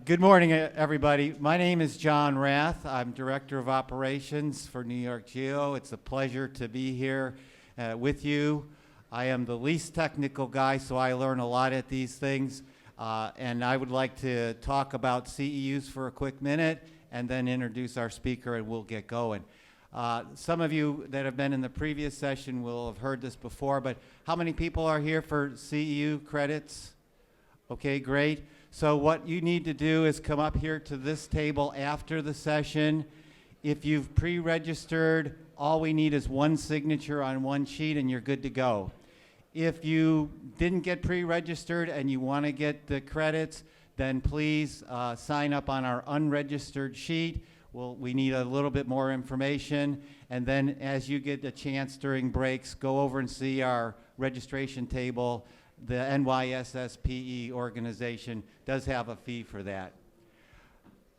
Good morning, everybody. My name is John Rath. I'm Director of Operations for NY-GEO. It's a pleasure to be here with you. I am the least technical guy, so I learn a lot at these things. And I would like to talk about CEUs for a quick minute and then introduce our speaker and we'll get going. Some of you that have been in the previous session will have heard this before, but how many people are here for CEU credits? Okay, great. So what you need to do is come up here to this table after the session. If you've pre-registered, all we need is one signature on one sheet and you're good to go. If you didn't get pre-registered and you want to get the credits, then please sign up on our unregistered sheet. We need a little bit more information, and then as you get a chance during breaks, go over and see our registration table. The NYSSPE organization does have a fee for that.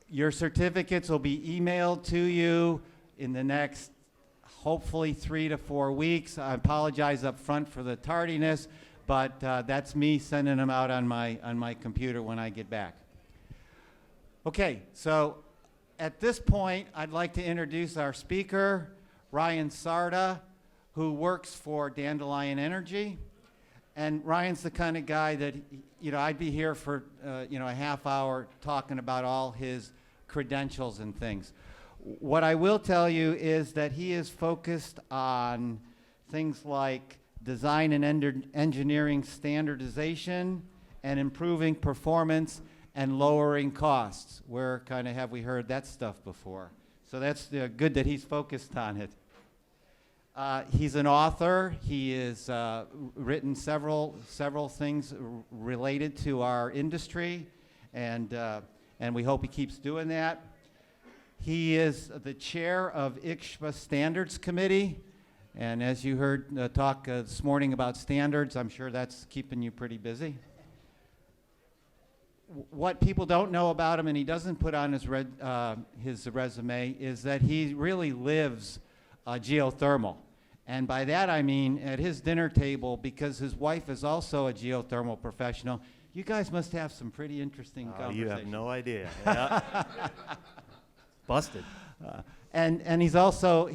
Your certificates will be emailed to you in the next, hopefully, 3 to 4 weeks. I apologize up front for the tardiness, but that's me sending them out on my computer when I get back. Okay, so at this point, I'd like to introduce our speaker, Ryan Carda, who works for Dandelion Energy. And Ryan's the kind of guy that, I'd be here for, a half hour talking about all his credentials and things. What I will tell you is that he is focused on things like design and engineering standardization and improving performance and lowering costs. Where kind of have we heard that stuff before? So that's good that he's focused on it. He's an author. He has written several things related to our industry, and we hope he keeps doing that. He is the chair of ICSHPA Standards Committee, and as you heard talk this morning about standards, I'm sure that's keeping you pretty busy. What people don't know about him, and he doesn't put on his resume, is that he really lives geothermal. And by that I mean at his dinner table, because his wife is also a geothermal professional, you guys must have some pretty interesting conversations. You have no idea. Yeah. Busted. And he's also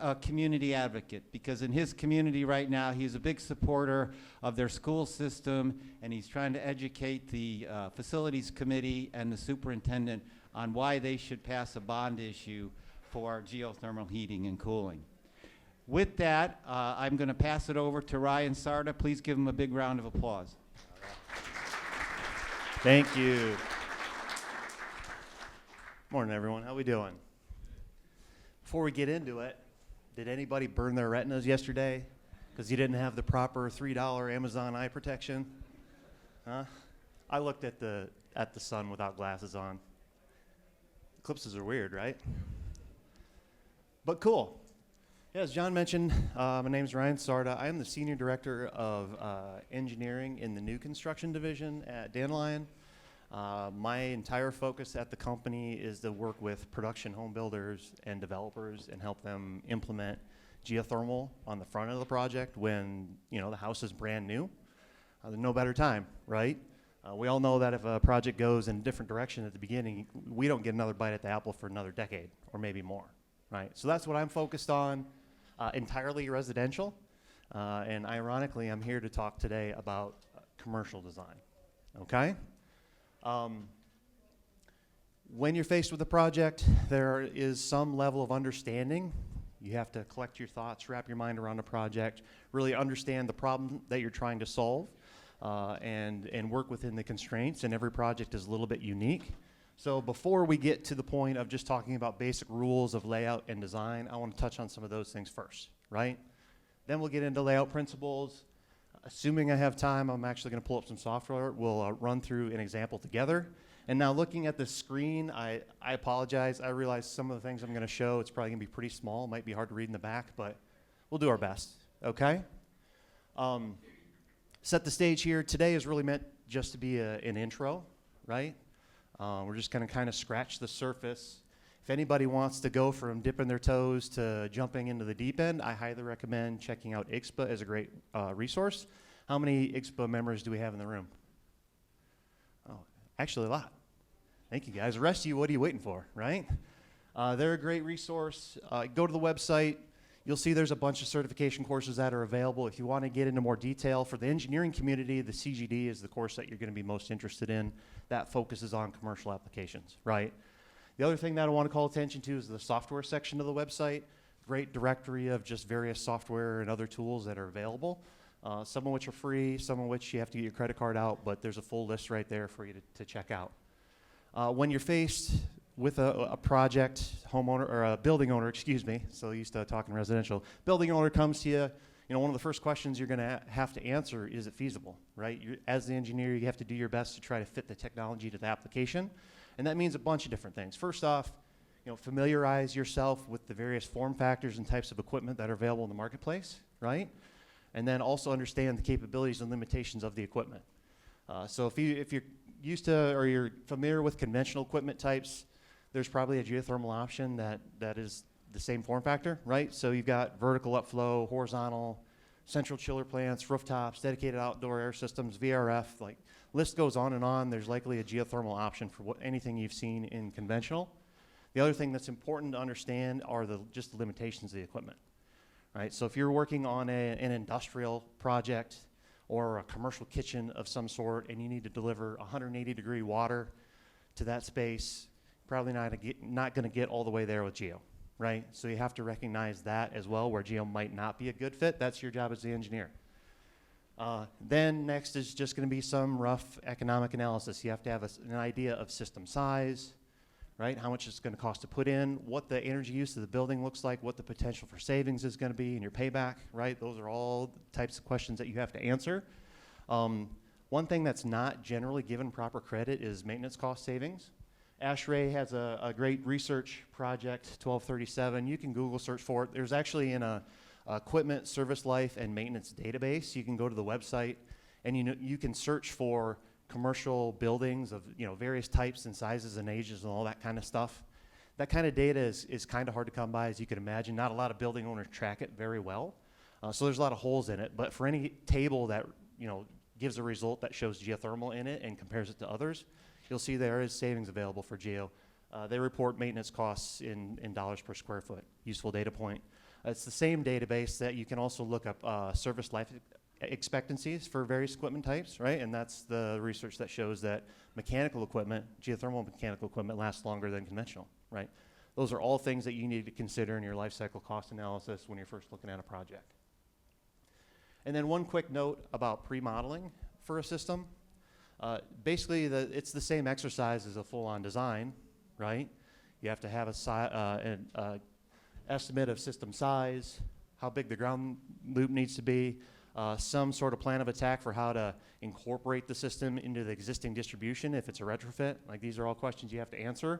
a community advocate, because in his community right now, he's a big supporter of their school system, and he's trying to educate the facilities committee and the superintendent on why they should pass a bond issue for geothermal heating and cooling. With that, I'm going to pass it over to Ryan Carda. Please give him a big round of applause. Thank you. Morning, everyone. How we doing? Before we get into it, did anybody burn their retinas yesterday because you didn't have the proper $3 Amazon eye protection? Huh? I looked at the sun without glasses on. Eclipses are weird, right? But cool. Yeah, as John mentioned, my name is Ryan Carda. I am the Senior Director of Engineering in the New Construction Division at Dandelion. My entire focus at the company is to work with production home builders and developers and help them implement geothermal on the front of the project when the house is brand new. There's no better time, right? We all know that if a project goes in a different direction at the beginning, we don't get another bite at the apple for another decade or maybe more, right? So that's what I'm focused on. Entirely residential, and ironically, I'm here to talk today about commercial design, okay? When you're faced with a project, there is some level of understanding. You have to collect your thoughts, wrap your mind around a project, really understand the problem that you're trying to solve, and work within the constraints, and every project is a little bit unique. So before we get to the point of just talking about basic rules of layout and design, I want to touch on some of those things first, right? Then we'll get into layout principles. Assuming I have time, I'm actually going to pull up some software. We'll run through an example together. And now looking at the screen, I apologize. I realize some of the things I'm going to show, it's probably going to be pretty small. It might be hard to read in the back, but we'll do our best, okay? Set the stage here. Today is really meant just to be an intro, right? We're just going to kind of scratch the surface. If anybody wants to go from dipping their toes to jumping into the deep end, I highly recommend checking out ICSHPA as a great resource. How many ICSHPA members do we have in the room? Oh, actually a lot. Thank you, guys. The rest of you, what are you waiting for, right? They're a great resource. Go to the website. You'll see there's a bunch of certification courses that are available. If you want to get into more detail, for the engineering community, the CGD is the course that you're going to be most interested in. That focuses on commercial applications, right? The other thing that I want to call attention to is the software section of the website. Great directory of just various software and other tools that are available. Some of which are free, some of which you have to get your credit card out, but there's a full list right there for you to check out. When you're faced with a project, homeowner, or a building owner, excuse me, so used to talking residential, building owner comes to you, one of the first questions you're gonna have to answer, is it feasible, right? As the engineer, you have to do your best to try to fit the technology to the application, and that means a bunch of different things. First off, familiarize yourself with the various form factors and types of equipment that are available in the marketplace, right? And then also understand the capabilities and limitations of the equipment. So if you're used to, or you're familiar with conventional equipment types, there's probably a geothermal option that is the same form factor, right? So you've got vertical upflow, horizontal, central chiller plants, rooftops, dedicated outdoor air systems, VRF, like list goes on and on. There's likely a geothermal option for anything you've seen in conventional. The other thing that's important to understand are just the limitations of the equipment, right? So if you're working on an industrial project or a commercial kitchen of some sort and you need to deliver 180-degree water to that space, probably not going to get all the way there with GEO, right? So you have to recognize that as well, where GEO might not be a good fit. That's your job as the engineer. Then next is just going to be some rough economic analysis. You have to have an idea of system size, right? How much it's going to cost to put in, what the energy use of the building looks like, what the potential for savings is going to be, and your payback, right? Those are all the types of questions that you have to answer. One thing that's not generally given proper credit is maintenance cost savings. ASHRAE has a great research project, 1237. You can Google search for it. There's actually an equipment service life and maintenance database. You can go to the website and you can search for commercial buildings of various types and sizes and ages and all that kind of stuff. That kind of data is kind of hard to come by, as you can imagine. Not a lot of building owners track it very well. So there's a lot of holes in it. But for any table that gives a result that shows geothermal in it and compares it to others, you'll see there is savings available for GEO. They report maintenance costs in dollars per square foot, useful data point. It's the same database that you can also look up service life expectancies for various equipment types, right? And that's the research that shows that mechanical equipment, geothermal mechanical equipment, lasts longer than conventional, right? Those are all things that you need to consider in your life cycle cost analysis when you're first looking at a project. And then one quick note about pre-modeling for a system. Basically, it's the same exercise as a full-on design, right? You have to have an estimate of system size, how big the ground loop needs to be, some sort of plan of attack for how to incorporate the system into the existing distribution if it's a retrofit. Like, these are all questions you have to answer.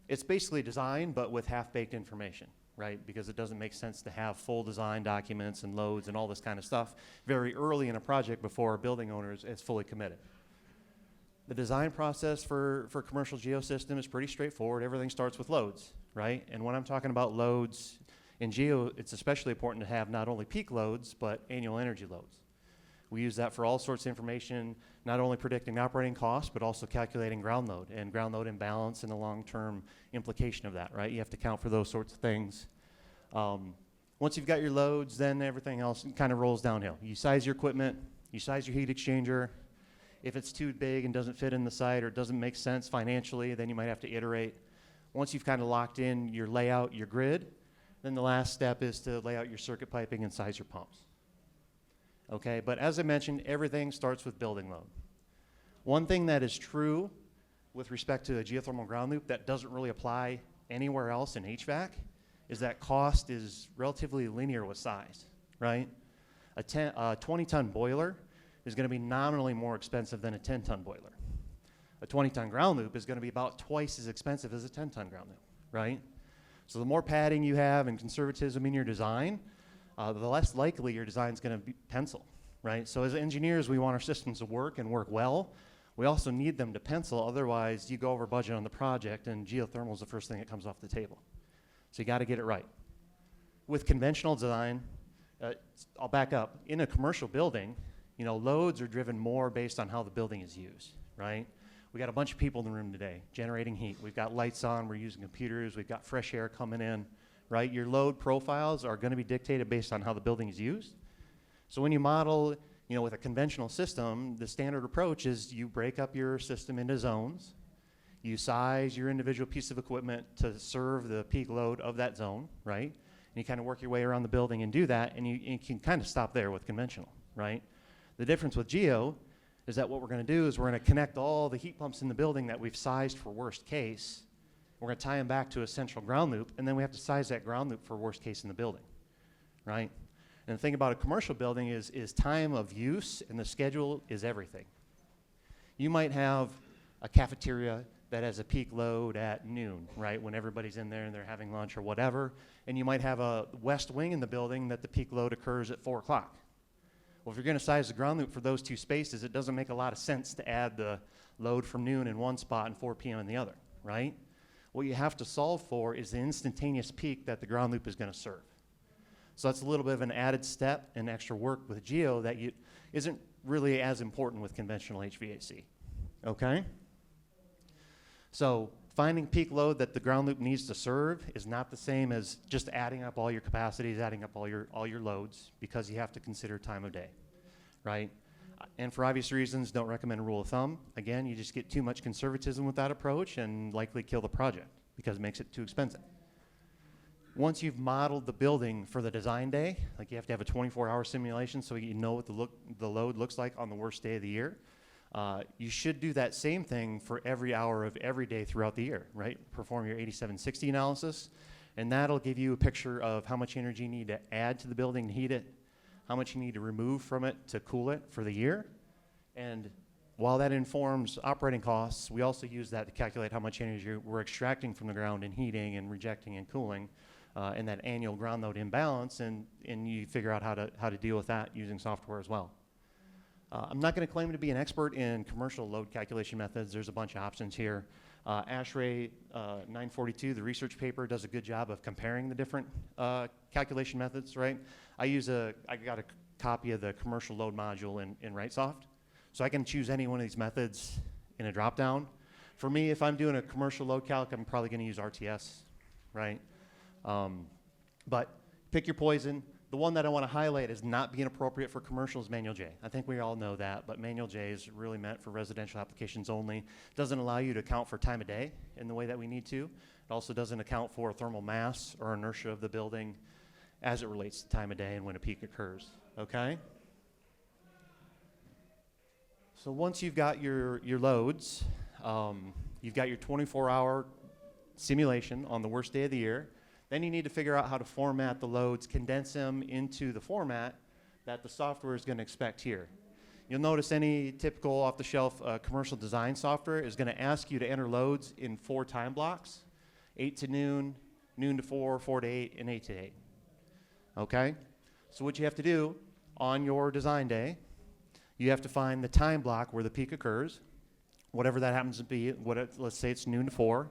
It's basically design, but with half-baked information, right? Because it doesn't make sense to have full design documents and loads and all this kind of stuff very early in a project before a building owner is fully committed. The design process for commercial geosystem is pretty straightforward. Everything starts with loads, right? And when I'm talking about loads, in GEO, it's especially important to have not only peak loads, but annual energy loads. We use that for all sorts of information, not only predicting operating costs, but also calculating ground load and ground load imbalance and the long-term implication of that, right? You have to account for those sorts of things. Once you've got your loads, then everything else kind of rolls downhill. You size your equipment, you size your heat exchanger. If it's too big and doesn't fit in the site or doesn't make sense financially, then you might have to iterate. Once you've kind of locked in your layout, your grid, then the last step is to lay out your circuit piping and size your pumps. Okay, but as I mentioned, everything starts with building load. One thing that is true with respect to a geothermal ground loop that doesn't really apply anywhere else in HVAC is that cost is relatively linear with size, right? A 20-ton boiler is going to be nominally more expensive than a 10-ton boiler. A 20-ton ground loop is going to be about twice as expensive as a 10-ton ground loop, right? So the more padding you have and conservatism in your design, the less likely your design is going to pencil, right? So as engineers, we want our systems to work and work well. We also need them to pencil, otherwise you go over budget on the project and geothermal is the first thing that comes off the table. So you got to get it right. With conventional design, I'll back up. In a commercial building, loads are driven more based on how the building is used, right? We got a bunch of people in the room today generating heat. We've got lights on, we're using computers, we've got fresh air coming in, right? Your load profiles are going to be dictated based on how the building is used. So when you model, with a conventional system, the standard approach is you break up your system into zones. You size your individual piece of equipment to serve the peak load of that zone, right? And you kind of work your way around the building and do that, and you can kind of stop there with conventional, right? The difference with GEO is that what we're going to do is we're going to connect all the heat pumps in the building that we've sized for worst case. We're going to tie them back to a central ground loop, and then we have to size that ground loop for worst case in the building, right? And the thing about a commercial building is time of use and the schedule is everything. You might have a cafeteria that has a peak load at noon, right, when everybody's in there and they're having lunch or whatever, and you might have a west wing in the building that the peak load occurs at 4 o'clock. Well, if you're going to size the ground loop for those two spaces, it doesn't make a lot of sense to add the load from noon in one spot and 4 p.m. in the other, right? What you have to solve for is the instantaneous peak that the ground loop is going to serve. So that's a little bit of an added step and extra work with GEO that isn't really as important with conventional HVAC, okay? So finding peak load that the ground loop needs to serve is not the same as just adding up all your capacities, adding up all your loads, because you have to consider time of day, right? And for obvious reasons, don't recommend a rule of thumb. Again, you just get too much conservatism with that approach and likely kill the project because it makes it too expensive. Once you've modeled the building for the design day, like you have to have a 24-hour simulation so you know what the load looks like on the worst day of the year. You should do that same thing for every hour of every day throughout the year, right? Perform your 8760 analysis, and that'll give you a picture of how much energy you need to add to the building to heat it, how much you need to remove from it to cool it for the year. And while that informs operating costs, we also use that to calculate how much energy we're extracting from the ground in heating and rejecting and cooling, and that annual ground load imbalance, and you figure out how to deal with that using software as well. I'm not going to claim to be an expert in commercial load calculation methods. There's a bunch of options here. ASHRAE 942, the research paper, does a good job of comparing the different calculation methods, right? I got a copy of the commercial load module in RightSoft, so I can choose any one of these methods in a drop-down. For me, if I'm doing a commercial load calc, I'm probably going to use RTS, right? But pick your poison. The one that I want to highlight as not being appropriate for commercial is Manual J. I think we all know that, but Manual J is really meant for residential applications only. It doesn't allow you to account for time of day in the way that we need to. It also doesn't account for thermal mass or inertia of the building as it relates to time of day and when a peak occurs, okay? So once you've got your loads, you've got your 24-hour simulation on the worst day of the year. Then you need to figure out how to format the loads, condense them into the format that the software is going to expect here. You'll notice any typical off-the-shelf commercial design software is going to ask you to enter loads in 4 time blocks: 8 to noon, noon to 4, 4 to 8, and 8 to 8. Okay? So what you have to do on your design day, you have to find the time block where the peak occurs, whatever that happens to be. Let's say it's noon to 4.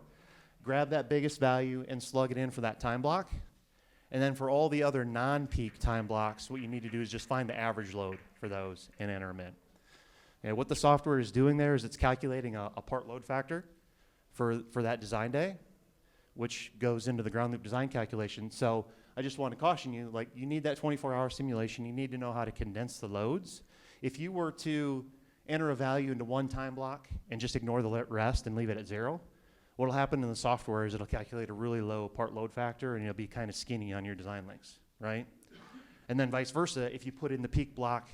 Grab that biggest value and slug it in for that time block. And then for all the other non-peak time blocks, what you need to do is just find the average load for those and enter them in. And what the software is doing there is it's calculating a part load factor for that design day, which goes into the ground loop design calculation. So I just want to caution you, like, you need that 24-hour simulation. You need to know how to condense the loads. If you were to enter a value into one time block and just ignore the rest and leave it at 0, what'll happen in the software is it'll calculate a really low part load factor and you'll be kind of skinny on your design links, right? And then vice versa, if you put in the peak block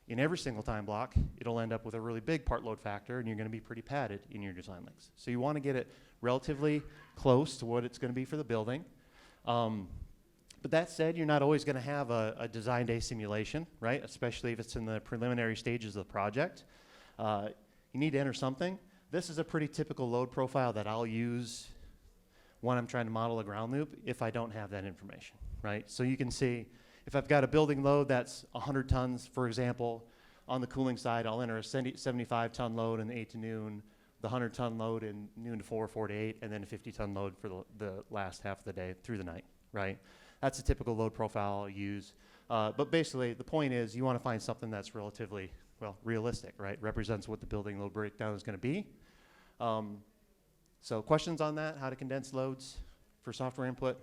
in every single time block, it'll end up with a really big part load factor and you're going to be pretty padded in your design links. So you want to get it relatively close to what it's going to be for the building. But that said, you're not always going to have a design day simulation, right? Especially if it's in the preliminary stages of the project. You need to enter something. This is a pretty typical load profile that I'll use when I'm trying to model a ground loop if I don't have that information, right? So you can see if I've got a building load that's 100 tons, for example, on the cooling side, I'll enter a 75-ton load in the 8 to noon, the 100-ton load in noon to 4, 4 to 8, and then a 50-ton load for the last half of the day through the night, right? That's a typical load profile I'll use. But basically, the point is you want to find something that's relatively, well, realistic, right? Represents what the building load breakdown is going to be. So questions on that, how to condense loads for software input?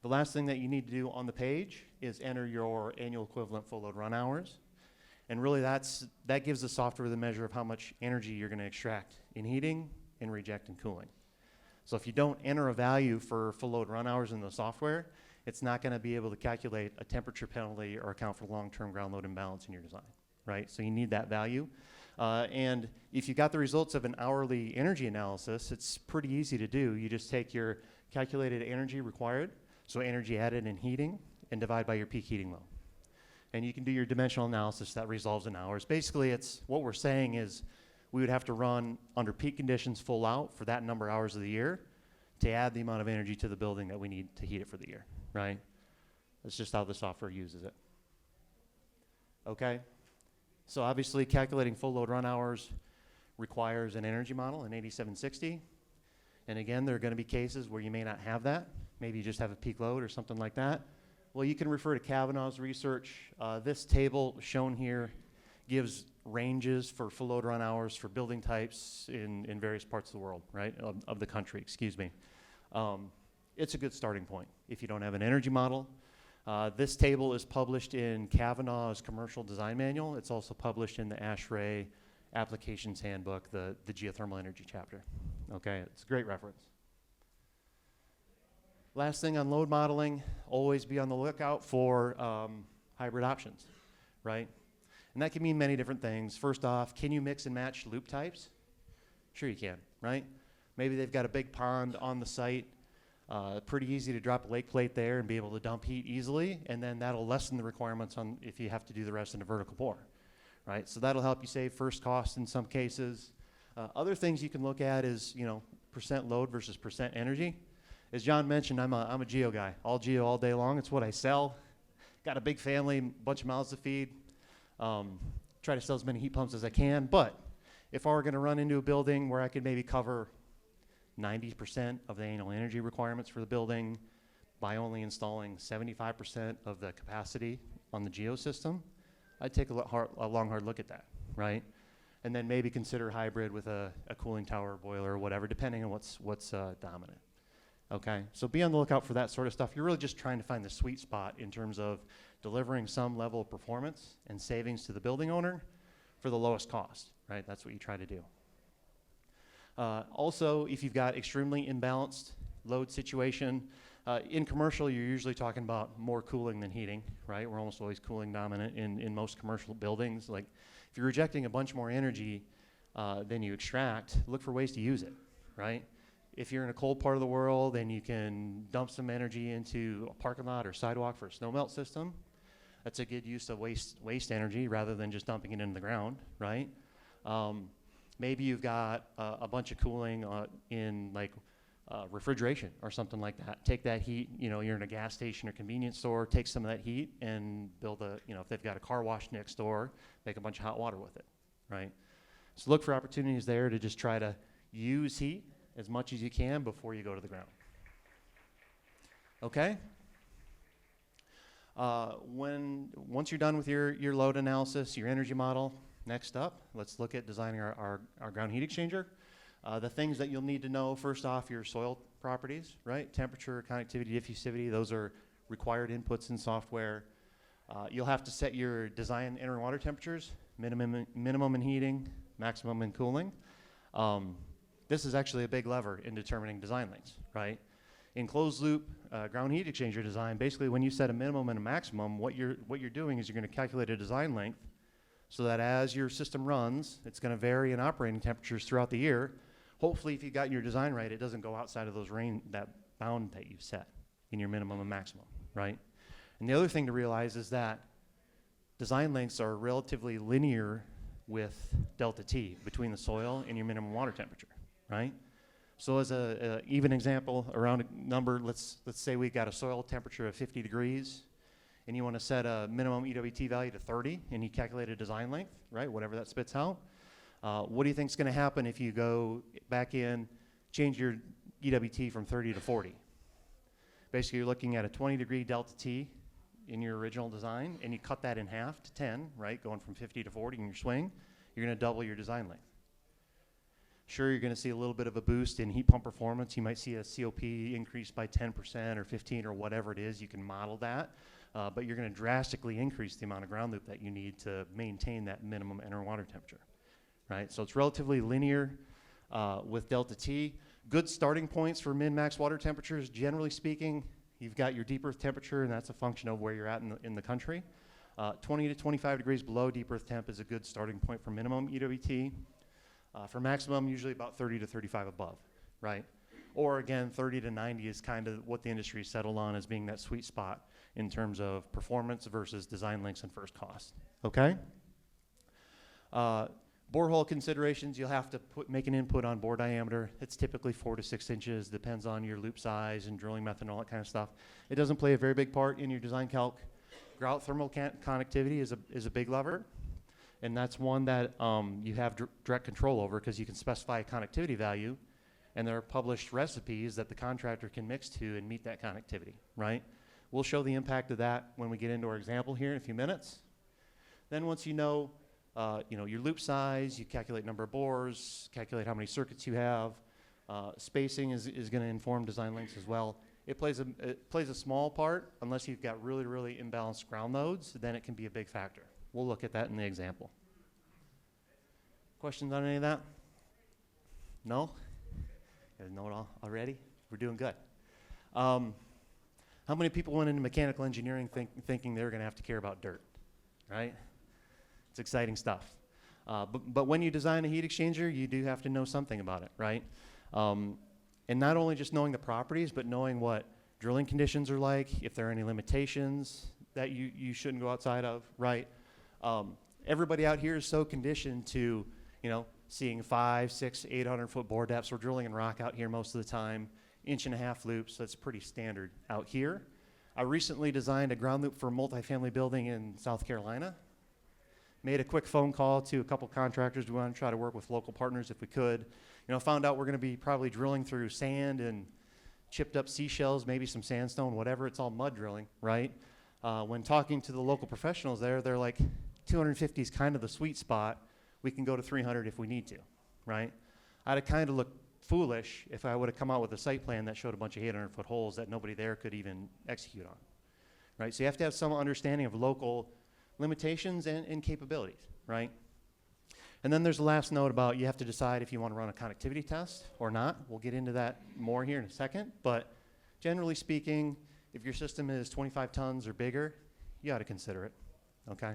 The last thing that you need to do on the page is enter your annual equivalent full load run hours. And really that gives the software the measure of how much energy you're going to extract in heating, in reject, and cooling. So if you don't enter a value for full load run hours in the software, it's not going to be able to calculate a temperature penalty or account for long-term ground load imbalance in your design, right? So you need that value. And if you got the results of an hourly energy analysis, it's pretty easy to do. You just take your calculated energy required, so energy added in heating, and divide by your peak heating load. And you can do your dimensional analysis that resolves in hours. Basically, it's what we're saying is we would have to run under peak conditions full out for that number of hours of the year to add the amount of energy to the building that we need to heat it for the year, right? That's just how the software uses it. Okay? So obviously calculating full load run hours requires an energy model in 8760. And again, there are going to be cases where you may not have that. Maybe you just have a peak load or something like that. Well, you can refer to Kavanaugh's research. This table shown here gives ranges for full load run hours for building types in various parts of the world, right? Of the country, excuse me. It's a good starting point if you don't have an energy model. This table is published in Kavanaugh's Commercial Design Manual. It's also published in the ASHRAE Applications Handbook, the Geothermal Energy chapter. Okay, it's a great reference. Last thing on load modeling, always be on the lookout for hybrid options, right? And that can mean many different things. First off, can you mix and match loop types? Sure you can, right? Maybe they've got a big pond on the site, pretty easy to drop a lake plate there and be able to dump heat easily, and then that'll lessen the requirements on if you have to do the rest in a vertical bore, right? So that'll help you save first cost in some cases. Other things you can look at is, you know, percent load versus percent energy. As John mentioned, I'm a geo guy, all geo all day long. It's what I sell. Got a big family, bunch of mouths to feed. Try to sell as many heat pumps as I can, but if I were going to run into a building where I could maybe cover 90% of the annual energy requirements for the building by only installing 75% of the capacity on the geo system, I'd take a long, hard look at that, right? And then maybe consider hybrid with a cooling tower, boiler, or whatever, depending on what's dominant. Okay, so be on the lookout for that sort of stuff. You're really just trying to find the sweet spot in terms of delivering some level of performance and savings to the building owner for the lowest cost, right? That's what you try to do. Also, if you've got extremely imbalanced load situation, in commercial, you're usually talking about more cooling than heating, right? We're almost always cooling dominant in most commercial buildings. Like, if you're rejecting a bunch more energy than you extract, look for ways to use it, right? If you're in a cold part of the world and you can dump some energy into a parking lot or sidewalk for a snow melt system, that's a good use of waste energy rather than just dumping it into the ground, right? Maybe you've got a bunch of cooling in like refrigeration or something like that. Take that heat, you know, you're in a gas station or convenience store, take some of that heat and build a, you know, if they've got a car wash next door, make a bunch of hot water with it, right? So look for opportunities there to just try to use heat as much as you can before you go to the ground. Okay? Once you're done with your load analysis, your energy model, next up, let's look at designing our ground heat exchanger. The things that you'll need to know, first off, your soil properties, right? Temperature, conductivity, diffusivity, those are required inputs in software. You'll have to set your design entering water temperatures, minimum in heating, maximum in cooling. This is actually a big lever in determining design lengths, right? In closed loop ground heat exchanger design, basically when you set a minimum and a maximum, what you're doing is you're going to calculate a design length so that as your system runs, it's going to vary in operating temperatures throughout the year. Hopefully, if you've got your design right, it doesn't go outside of those that bound that you've set in your minimum and maximum, right? And the other thing to realize is that design lengths are relatively linear with delta T between the soil and your minimum water temperature, right? So as a even example, around a number, let's say we've got a soil temperature of 50 degrees, and you want to set a minimum EWT value to 30, and you calculate a design length, right, whatever that spits out. What do you think is going to happen if you go back in, change your EWT from 30 to 40? Basically, you're looking at a 20-degree delta T in your original design, and you cut that in half to 10, right, going from 50 to 40 in your swing. You're going to double your design length. Sure, you're going to see a little bit of a boost in heat pump performance. You might see a COP increase by 10% or 15 or whatever it is. You can model that. But you're going to drastically increase the amount of ground loop that you need to maintain that minimum inner water temperature, right? So it's relatively linear with delta T. Good starting points for min-max water temperatures, generally speaking, you've got your deep earth temperature, and that's a function of where you're at in the country. 20 to 25 degrees below deep earth temp is a good starting point for minimum EWT. For maximum, usually about 30 to 35 above, right? Or again, 30 to 90 is kind of what the industry settled on as being that sweet spot in terms of performance versus design links and first cost, okay? Borehole considerations, you'll have to make an input on bore diameter. It's typically 4 to 6 inches, depends on your loop size and drilling method and all that kind of stuff. It doesn't play a very big part in your design calc. Grout thermal connectivity is a big lever, and that's one that you have direct control over because you can specify a connectivity value, and there are published recipes that the contractor can mix to and meet that connectivity, right? We'll show the impact of that when we get into our example here in a few minutes. Then once you know your loop size, you calculate number of bores, calculate how many circuits you have. Spacing is going to inform design links as well. It plays a small part unless you've got really, really imbalanced ground loads, then it can be a big factor. We'll look at that in the example. Questions on any of that? No? You guys know it all already? We're doing good. How many people went into mechanical engineering thinking they were going to have to care about dirt, right? It's exciting stuff. But when you design a heat exchanger, you do have to know something about it, right? And not only just knowing the properties, but knowing what drilling conditions are like, if there are any limitations that you shouldn't go outside of, right? Everybody out here is so conditioned to, seeing 500, 600, 800 foot bore depths. We're drilling in rock out here most of the time, 1.5 inch loops, that's pretty standard out here. I recently designed a ground loop for a multifamily building in South Carolina. Made a quick phone call to a couple contractors. We want to try to work with local partners if we could. Found out we're going to be probably drilling through sand and chipped up seashells, maybe some sandstone, whatever. It's all mud drilling, right? When talking to the local professionals there, they're like, 250 is kind of the sweet spot. We can go to 300 if we need to, right? I'd have kind of looked foolish if I would have come out with a site plan that showed a bunch of 800-foot holes that nobody there could even execute on, right? So you have to have some understanding of local limitations and capabilities, right? And then there's the last note about you have to decide if you want to run a connectivity test or not. We'll get into that more here in a second, but generally speaking, if your system is 25 tons or bigger, you ought to consider it, okay?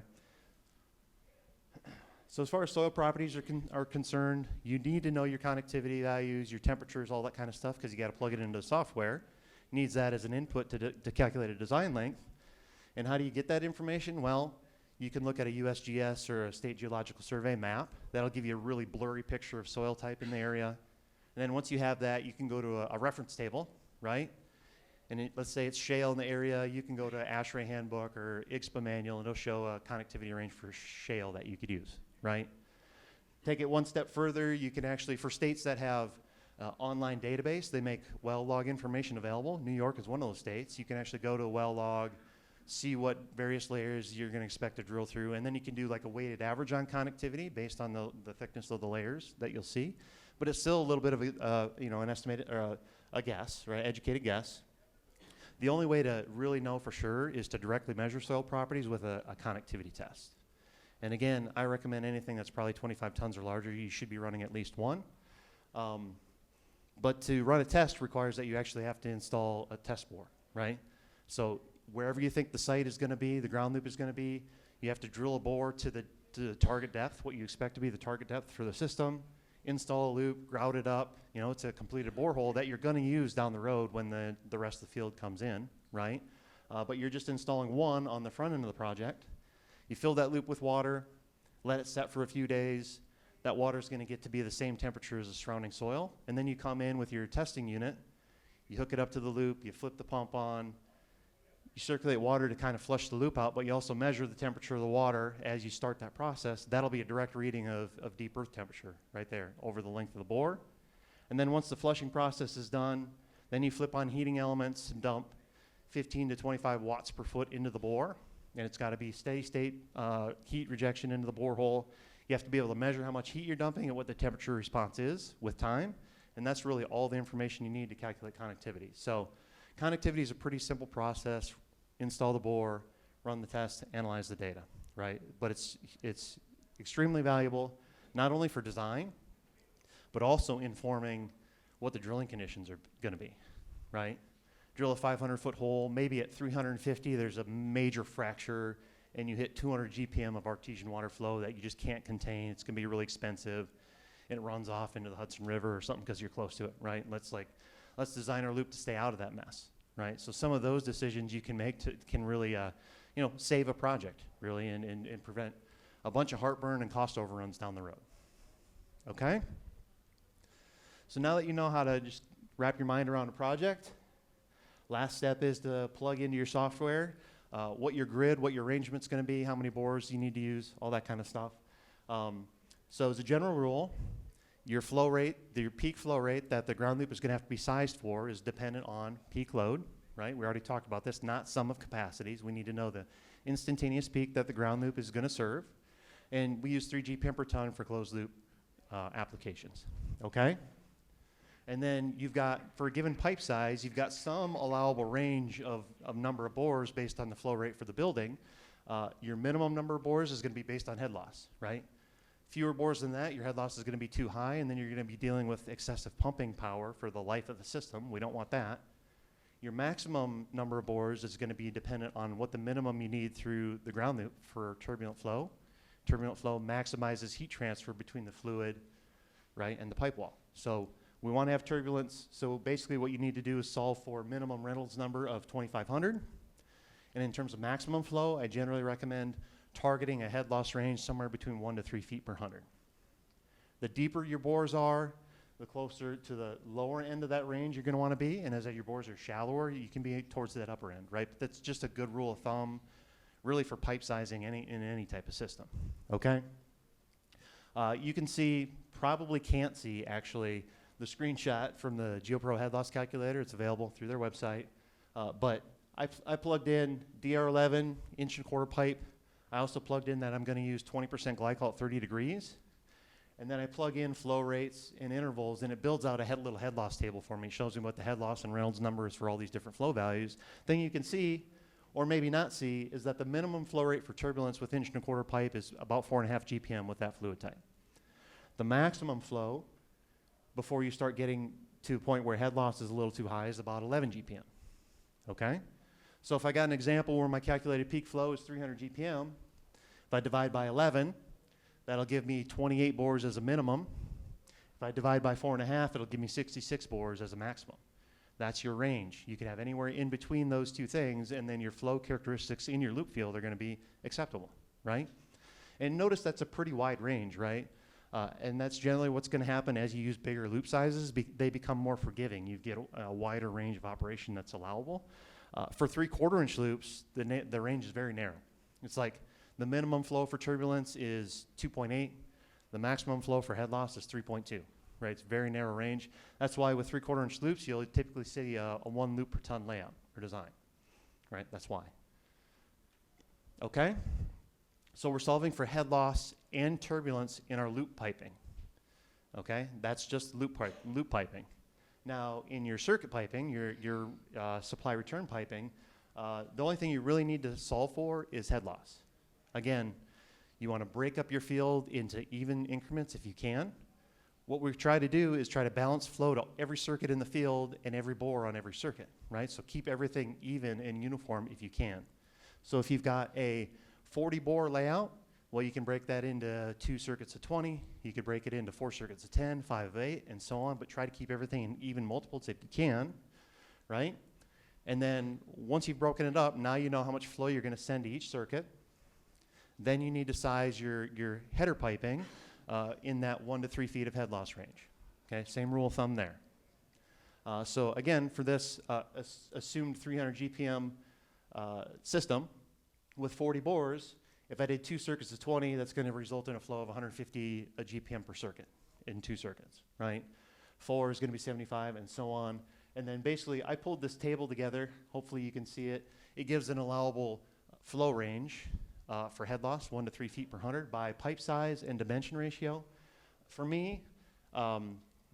So as far as soil properties are concerned, you need to know your connectivity values, your temperatures, all that kind of stuff, because you got to plug it into the software. Needs that as an input to calculate a design length. And how do you get that information? Well, you can look at a USGS or a State Geological Survey map. That'll give you a really blurry picture of soil type in the area. And then once you have that, you can go to a reference table, right? And let's say it's shale in the area, you can go to ASHRAE handbook or IGSPA manual, and it'll show a connectivity range for shale that you could use, right? Take it one step further, you can actually, for states that have online database, they make well log information available. New York is one of those states. You can actually go to a well log, see what various layers you're going to expect to drill through, and then you can do like a weighted average on connectivity based on the thickness of the layers that you'll see. But it's still a little bit of an estimated or a guess, right? Educated guess. The only way to really know for sure is to directly measure soil properties with a connectivity test. And again, I recommend anything that's probably 25 tons or larger, you should be running at least one. But to run a test requires that you actually have to install a test bore, right? So wherever you think the site is going to be, the ground loop is going to be, you have to drill a bore to the target depth, what you expect to be the target depth for the system, install a loop, grout it up. It's a completed borehole that you're going to use down the road when the rest of the field comes in, right? But you're just installing one on the front end of the project. You fill that loop with water, let it set for a few days. That water is going to get to be the same temperature as the surrounding soil. And then you come in with your testing unit, you hook it up to the loop, you flip the pump on, you circulate water to kind of flush the loop out, but you also measure the temperature of the water as you start that process. That'll be a direct reading of deep earth temperature right there over the length of the bore. And then once the flushing process is done, then you flip on heating elements and dump 15 to 25 watts per foot into the bore. And it's got to be steady state heat rejection into the borehole. You have to be able to measure how much heat you're dumping and what the temperature response is with time, and that's really all the information you need to calculate connectivity. So connectivity is a pretty simple process. Install the bore, run the test, analyze the data, right? But it's extremely valuable, not only for design, but also informing what the drilling conditions are going to be, right? Drill a 500-foot hole, maybe at 350 there's a major fracture and you hit 200 GPM of artesian water flow that you just can't contain. It's going to be really expensive, and it runs off into the Hudson River or something because you're close to it, right? Let's design our loop to stay out of that mess, right? So some of those decisions you can make can really, save a project, really, and prevent a bunch of heartburn and cost overruns down the road. Okay? So now that you know how to just wrap your mind around a project, last step is to plug into your software what your grid, what your arrangement's going to be, how many bores you need to use, all that kind of stuff. So as a general rule, your flow rate, your peak flow rate that the ground loop is going to have to be sized for is dependent on peak load, right? We already talked about this, not sum of capacities. We need to know the instantaneous peak that the ground loop is going to serve. And we use 3 GPM per ton for closed loop applications, okay? And then you've got, for a given pipe size, you've got some allowable range of number of bores based on the flow rate for the building. Your minimum number of bores is going to be based on head loss, right? Fewer bores than that, your head loss is going to be too high, and then you're going to be dealing with excessive pumping power for the life of the system. We don't want that. Your maximum number of bores is going to be dependent on what the minimum you need through the ground loop for turbulent flow. Turbulent flow maximizes heat transfer between the fluid, right, and the pipe wall. So we want to have turbulence, so basically what you need to do is solve for minimum Reynolds number of 2,500. And in terms of maximum flow, I generally recommend targeting a head loss range somewhere between 1 to 3 feet per 100. The deeper your bores are, the closer to the lower end of that range you're going to want to be, and as your bores are shallower, you can be towards that upper end, right? But that's just a good rule of thumb, really for pipe sizing in any type of system, okay? You can see, probably can't see actually, the screenshot from the GeoPro head loss calculator. It's available through their website. But I plugged in DR11 inch and quarter pipe. I also plugged in that I'm going to use 20% glycol at 30 degrees. And then I plug in flow rates and intervals, and it builds out a little head loss table for me. It shows me what the head loss and Reynolds number is for all these different flow values. Thing you can see, or maybe not see, is that the minimum flow rate for turbulence with inch and a quarter pipe is about 4.5 GPM with that fluid type. The maximum flow before you start getting to a point where head loss is a little too high is about 11 GPM, okay? So if I got an example where my calculated peak flow is 300 GPM, if I divide by 11, that'll give me 28 bores as a minimum. If I divide by 4.5, it'll give me 66 bores as a maximum. That's your range. You can have anywhere in between those two things, and then your flow characteristics in your loop field are going to be acceptable, right? And notice that's a pretty wide range, right? And that's generally what's going to happen as you use bigger loop sizes. They become more forgiving. You get a wider range of operation that's allowable. For 3/4 inch loops, the range is very narrow. It's like the minimum flow for turbulence is 2.8. The maximum flow for head loss is 3.2. Right? It's a very narrow range. That's why with 3/4 inch loops, you'll typically see a 1 loop per ton layout or design. Right? That's why. Okay? So we're solving for head loss and turbulence in our loop piping. Okay? That's just loop piping. Now, in your circuit piping, your supply return piping, the only thing you really need to solve for is head loss. Again, you want to break up your field into even increments if you can. What we try to do is try to balance flow to every circuit in the field and every bore on every circuit, right? So keep everything even and uniform if you can. So if you've got a 40 bore layout, well, you can break that into 2 circuits of 20. You could break it into 4 circuits of 10, 5 of 8, and so on, but try to keep everything in even multiples if you can, right? And then once you've broken it up, now you know how much flow you're going to send to each circuit. Then you need to size your header piping in that 1 to 3 feet of head loss range. Okay, same rule of thumb there. So again, for this assumed 300 GPM system with 40 bores, if I did 2 circuits of 20, that's going to result in a flow of 150 GPM per circuit in 2 circuits, right? 4 is going to be 75, and so on. And then basically, I pulled this table together. Hopefully you can see it. It gives an allowable flow range for head loss, 1 to 3 feet per 100 by pipe size and dimension ratio. For me,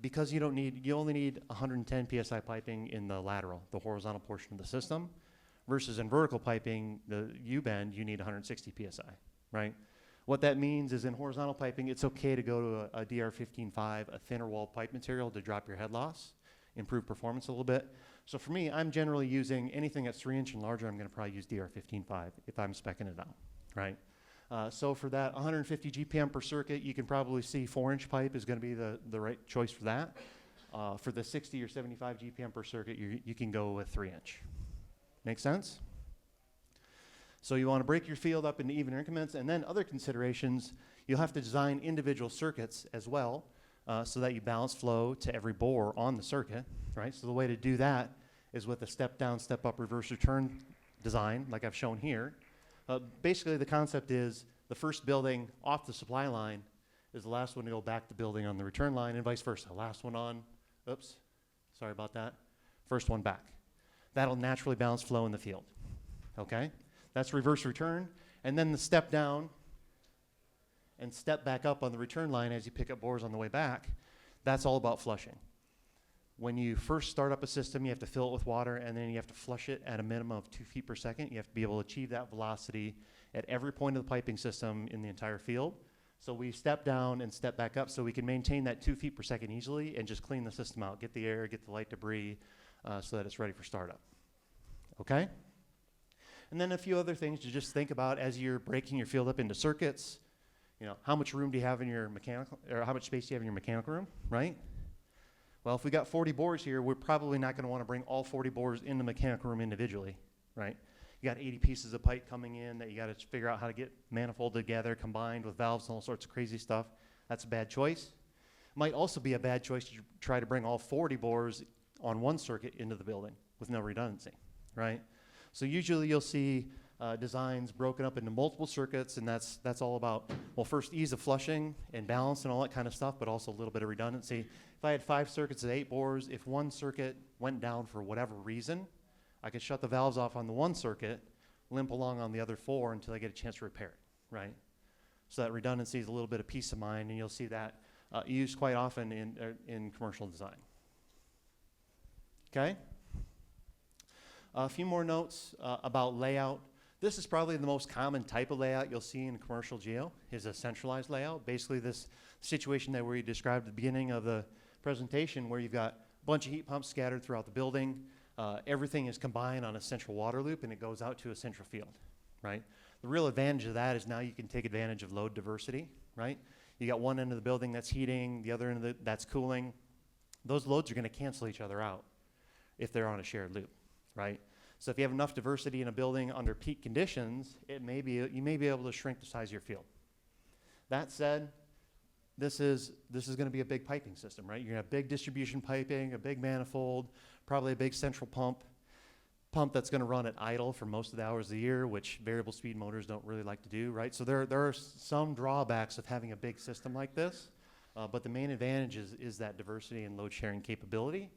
because you only need 110 PSI piping in the lateral, the horizontal portion of the system, versus in vertical piping, the U-bend, you need 160 PSI, right? What that means is in horizontal piping, it's okay to go to a DR15.5, a thinner wall pipe material to drop your head loss, improve performance a little bit. So for me, I'm generally using anything that's 3-inch and larger, I'm gonna probably use DR15.5 if I'm speccing it out, right? So for that 150 GPM per circuit, you can probably see 4-inch pipe is gonna be the right choice for that. For the 60 or 75 GPM per circuit, you can go with 3-inch. Make sense? So you want to break your field up into even increments, and then other considerations, you'll have to design individual circuits as well, so that you balance flow to every bore on the circuit, right? So the way to do that is with a step down, step up, reverse return design, like I've shown here. Basically, the concept is the first building off the supply line is the last one to go back to building on the return line, and vice versa. Last one on, oops, sorry about that, first one back. That'll naturally balance flow in the field, okay? That's reverse return, and then the step down and step back up on the return line as you pick up bores on the way back, that's all about flushing. When you first start up a system, you have to fill it with water, and then you have to flush it at a minimum of 2 feet per second. You have to be able to achieve that velocity at every point of the piping system in the entire field. So we step down and step back up so we can maintain that 2 feet per second easily and just clean the system out, get the air, get the light debris, so that it's ready for startup, okay? And then a few other things to just think about as you're breaking your field up into circuits. You know, how much room do you have in your mechanical, or how much space do you have in your mechanical room, right? Well, if we got 40 bores here, we're probably not going to want to bring all 40 bores in the mechanical room individually, right? You got 80 pieces of pipe coming in that you got to figure out how to get manifolded together, combined with valves and all sorts of crazy stuff. That's a bad choice. Might also be a bad choice to try to bring all 40 bores on one circuit into the building with no redundancy, right? So usually you'll see designs broken up into multiple circuits, and that's all about, well, first ease of flushing and balance and all that kind of stuff, but also a little bit of redundancy. If I had 5 circuits at 8 bores, if one circuit went down for whatever reason, I could shut the valves off on the one circuit, limp along on the other 4 until I get a chance to repair it, right? So that redundancy is a little bit of peace of mind, and you'll see that used quite often in commercial design. Okay? A few more notes about layout. This is probably the most common type of layout you'll see in commercial geo, is a centralized layout. Basically this situation that we described at the beginning of the presentation, where you've got a bunch of heat pumps scattered throughout the building. Everything is combined on a central water loop, and it goes out to a central field, right? The real advantage of that is now you can take advantage of load diversity, right? You got one end of the building that's heating, the other end that's cooling. Those loads are going to cancel each other out if they're on a shared loop, right? So if you have enough diversity in a building under peak conditions, you may be able to shrink the size of your field. That said, this is going to be a big piping system, right? You're going to have big distribution piping, a big manifold, probably a big central pump that's going to run at idle for most of the hours of the year, which variable speed motors don't really like to do, right? So there are some drawbacks of having a big system like this, but the main advantage is that diversity and load sharing capability.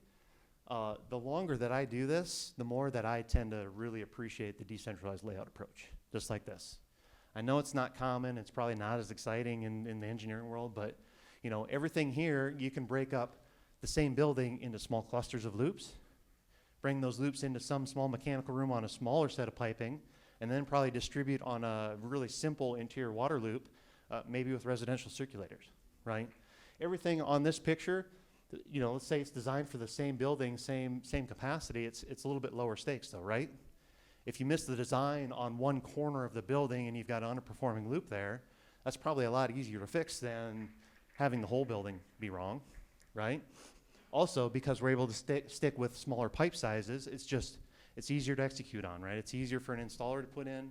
The longer that I do this, the more that I tend to really appreciate the decentralized layout approach, just like this. I know it's not common, it's probably not as exciting in the engineering world, but you know, everything here, you can break up the same building into small clusters of loops, bring those loops into some small mechanical room on a smaller set of piping, and then probably distribute on a really simple interior water loop, maybe with residential circulators, right? Everything on this picture, you know, let's say it's designed for the same building, same capacity, it's a little bit lower stakes though, right? If you miss the design on one corner of the building and you've got an underperforming loop there, that's probably a lot easier to fix than having the whole building be wrong, right? Also, because we're able to stick with smaller pipe sizes, it's easier to execute on, right? It's easier for an installer to put in.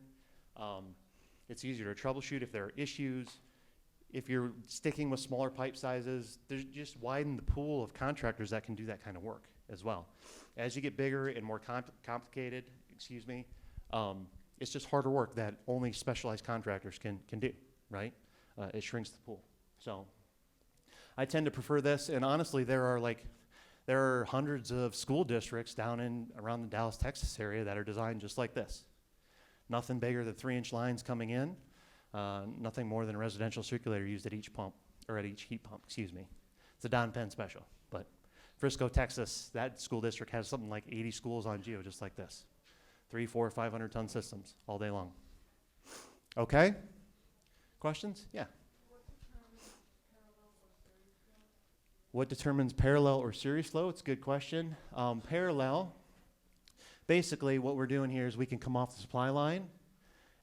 It's easier to troubleshoot if there are issues. If you're sticking with smaller pipe sizes, there's just widen the pool of contractors that can do that kind of work as well. As you get bigger and more complicated, it's just harder work that only specialized contractors can do, right? It shrinks the pool. So I tend to prefer this, and honestly, there are hundreds of school districts down in around the Dallas, Texas area that are designed just like this. Nothing bigger than 3-inch lines coming in. Nothing more than a residential circulator used at each pump, or at each heat pump, excuse me. It's a Don Penn special, but Frisco, Texas, that school district has something like 80 schools on GEO just like this. 300, 400, 500 ton systems all day long. Okay? Questions? Yeah. What determines parallel or series flow? It's a good question. Parallel, basically what we're doing here is we can come off the supply line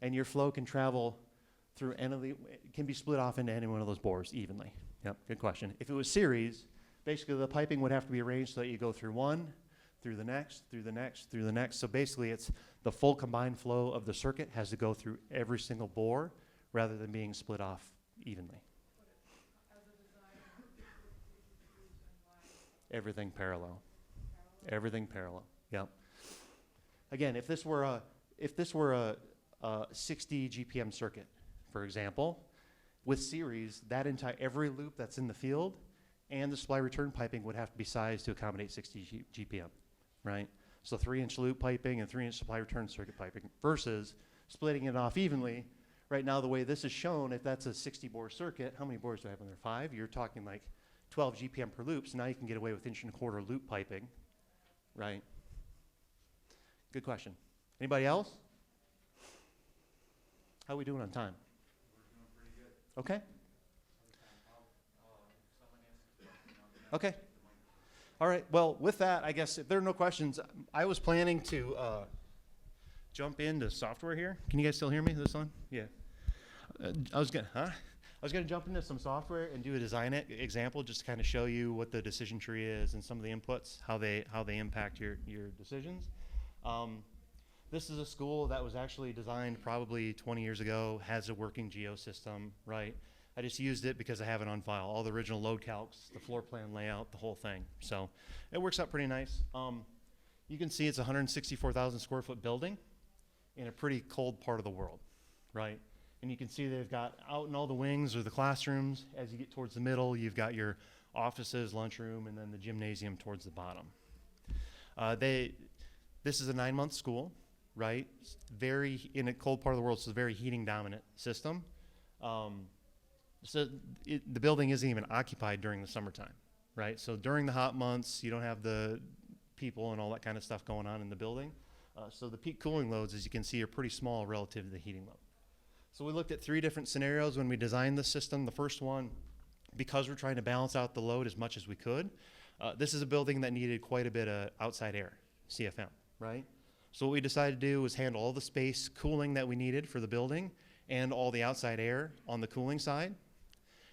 and your flow can travel through it can be split off into any one of those bores evenly. Yep, good question. If it was series, basically the piping would have to be arranged so that you go through one, through the next, through the next, through the next. So basically it's the full combined flow of the circuit has to go through every single bore rather than being split off evenly. Everything parallel. Everything parallel. Yep. Again, if this were a 60 GPM circuit, for example, with series, that every loop that's in the field and the supply return piping would have to be sized to accommodate 60 GPM, right? So 3-inch loop piping and 3-inch supply return circuit piping versus splitting it off evenly. Right now, the way this is shown, if that's a 60 bore circuit, how many bores do I have on there? 5? You're talking like 12 GPM per loop, so now you can get away with 1.25-inch loop piping, right? Good question. Anybody else? How are we doing on time? We're doing pretty good. Okay. Okay. All right. Well, with that, I guess if there are no questions, I was planning to jump into software here. Can you guys still hear me? This on? Yeah. I was gonna jump into some software and do a design example just to kind of show you what the decision tree is and some of the inputs, how they impact your decisions. This is a school that was actually designed probably 20 years ago, has a working GEO system, right? I just used it because I have it on file, all the original load calcs, the floor plan layout, the whole thing. So it works out pretty nice. You can see it's a 164,000 square foot building in a pretty cold part of the world, right? And you can see they've got out in all the wings are the classrooms. As you get towards the middle, you've got your offices, lunchroom, and then the gymnasium towards the bottom. This is a 9-month school, right? In a cold part of the world, so it's a very heating dominant system. The building isn't even occupied during the summertime, right? So during the hot months, you don't have the people and all that kind of stuff going on in the building. So the peak cooling loads, as you can see, are pretty small relative to the heating load. So we looked at 3 different scenarios when we designed the system. The first one, because we're trying to balance out the load as much as we could, this is a building that needed quite a bit of outside air, CFM, right? So what we decided to do was handle all the space cooling that we needed for the building and all the outside air on the cooling side.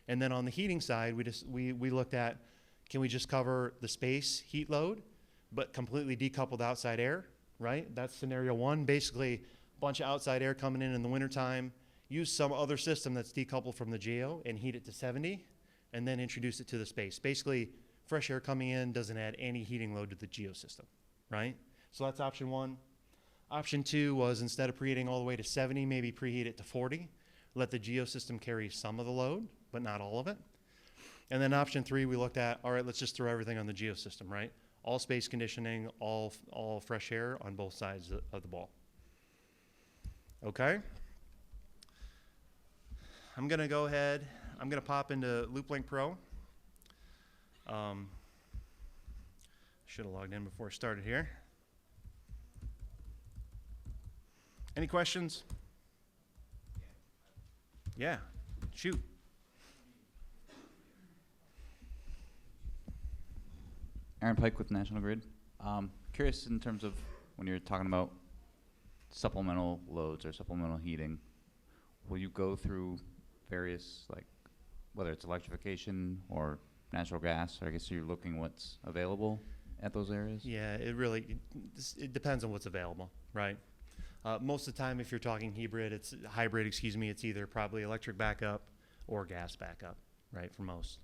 And then on the heating side, we looked at, can we just cover the space heat load, but completely decouple the outside air, right? That's scenario 1. Basically, a bunch of outside air coming in the wintertime, use some other system that's decoupled from the GEO and heat it to 70, and then introduce it to the space. Basically, fresh air coming in doesn't add any heating load to the GEO system, right? So that's option 1. Option 2 was instead of preheating all the way to 70, maybe preheat it to 40, let the GEO system carry some of the load, but not all of it. And then option 3, we looked at, all right, let's just throw everything on the GEO system, right? All space conditioning, all fresh air on both sides of the ball. Okay? I'm going to go ahead. I'm going to pop into LoopLink Pro. Should have logged in before I started here. Any questions? Yeah, shoot. Aaron Pike with National Grid. Curious in terms of when you're talking about supplemental loads or supplemental heating, will you go through various, like, whether it's electrification or natural gas, or I guess you're looking what's available at those areas? Yeah, it depends on what's available, right? Most of the time, if you're talking hybrid, it's either probably electric backup or gas backup, right, for most.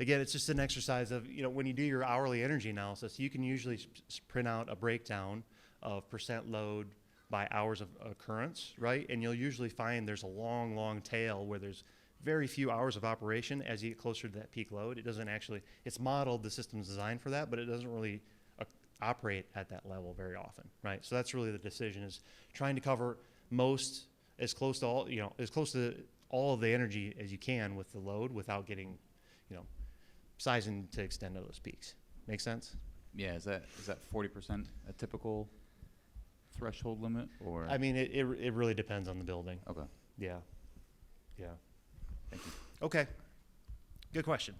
Again, it's just an exercise of, when you do your hourly energy analysis, you can usually print out a breakdown of percent load by hours of occurrence, right? And you'll usually find there's a long, long tail where there's very few hours of operation as you get closer to that peak load. It doesn't actually, it's modeled, the system's designed for that, but it doesn't really operate at that level very often, right? So that's really the decision, is trying to cover most, as close to all, as close to all of the energy as you can with the load without getting, sizing to extend to those peaks. Make sense? Yeah, is that 40% a typical threshold limit, or? I mean, it really depends on the building. Okay. Yeah. Yeah. Thank you. Okay. Good question.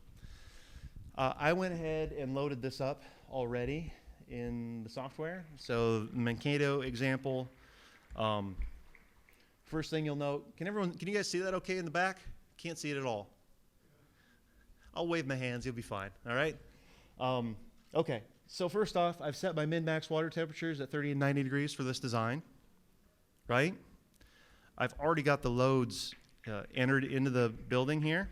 I went ahead and loaded this up already in the software. So NY-GEO example. First thing you'll note, can you guys see that okay in the back? Can't see it at all. I'll wave my hands, you'll be fine, all right? Okay, so first off, I've set my min-max water temperatures at 30 and 90 degrees for this design, right? I've already got the loads entered into the building here.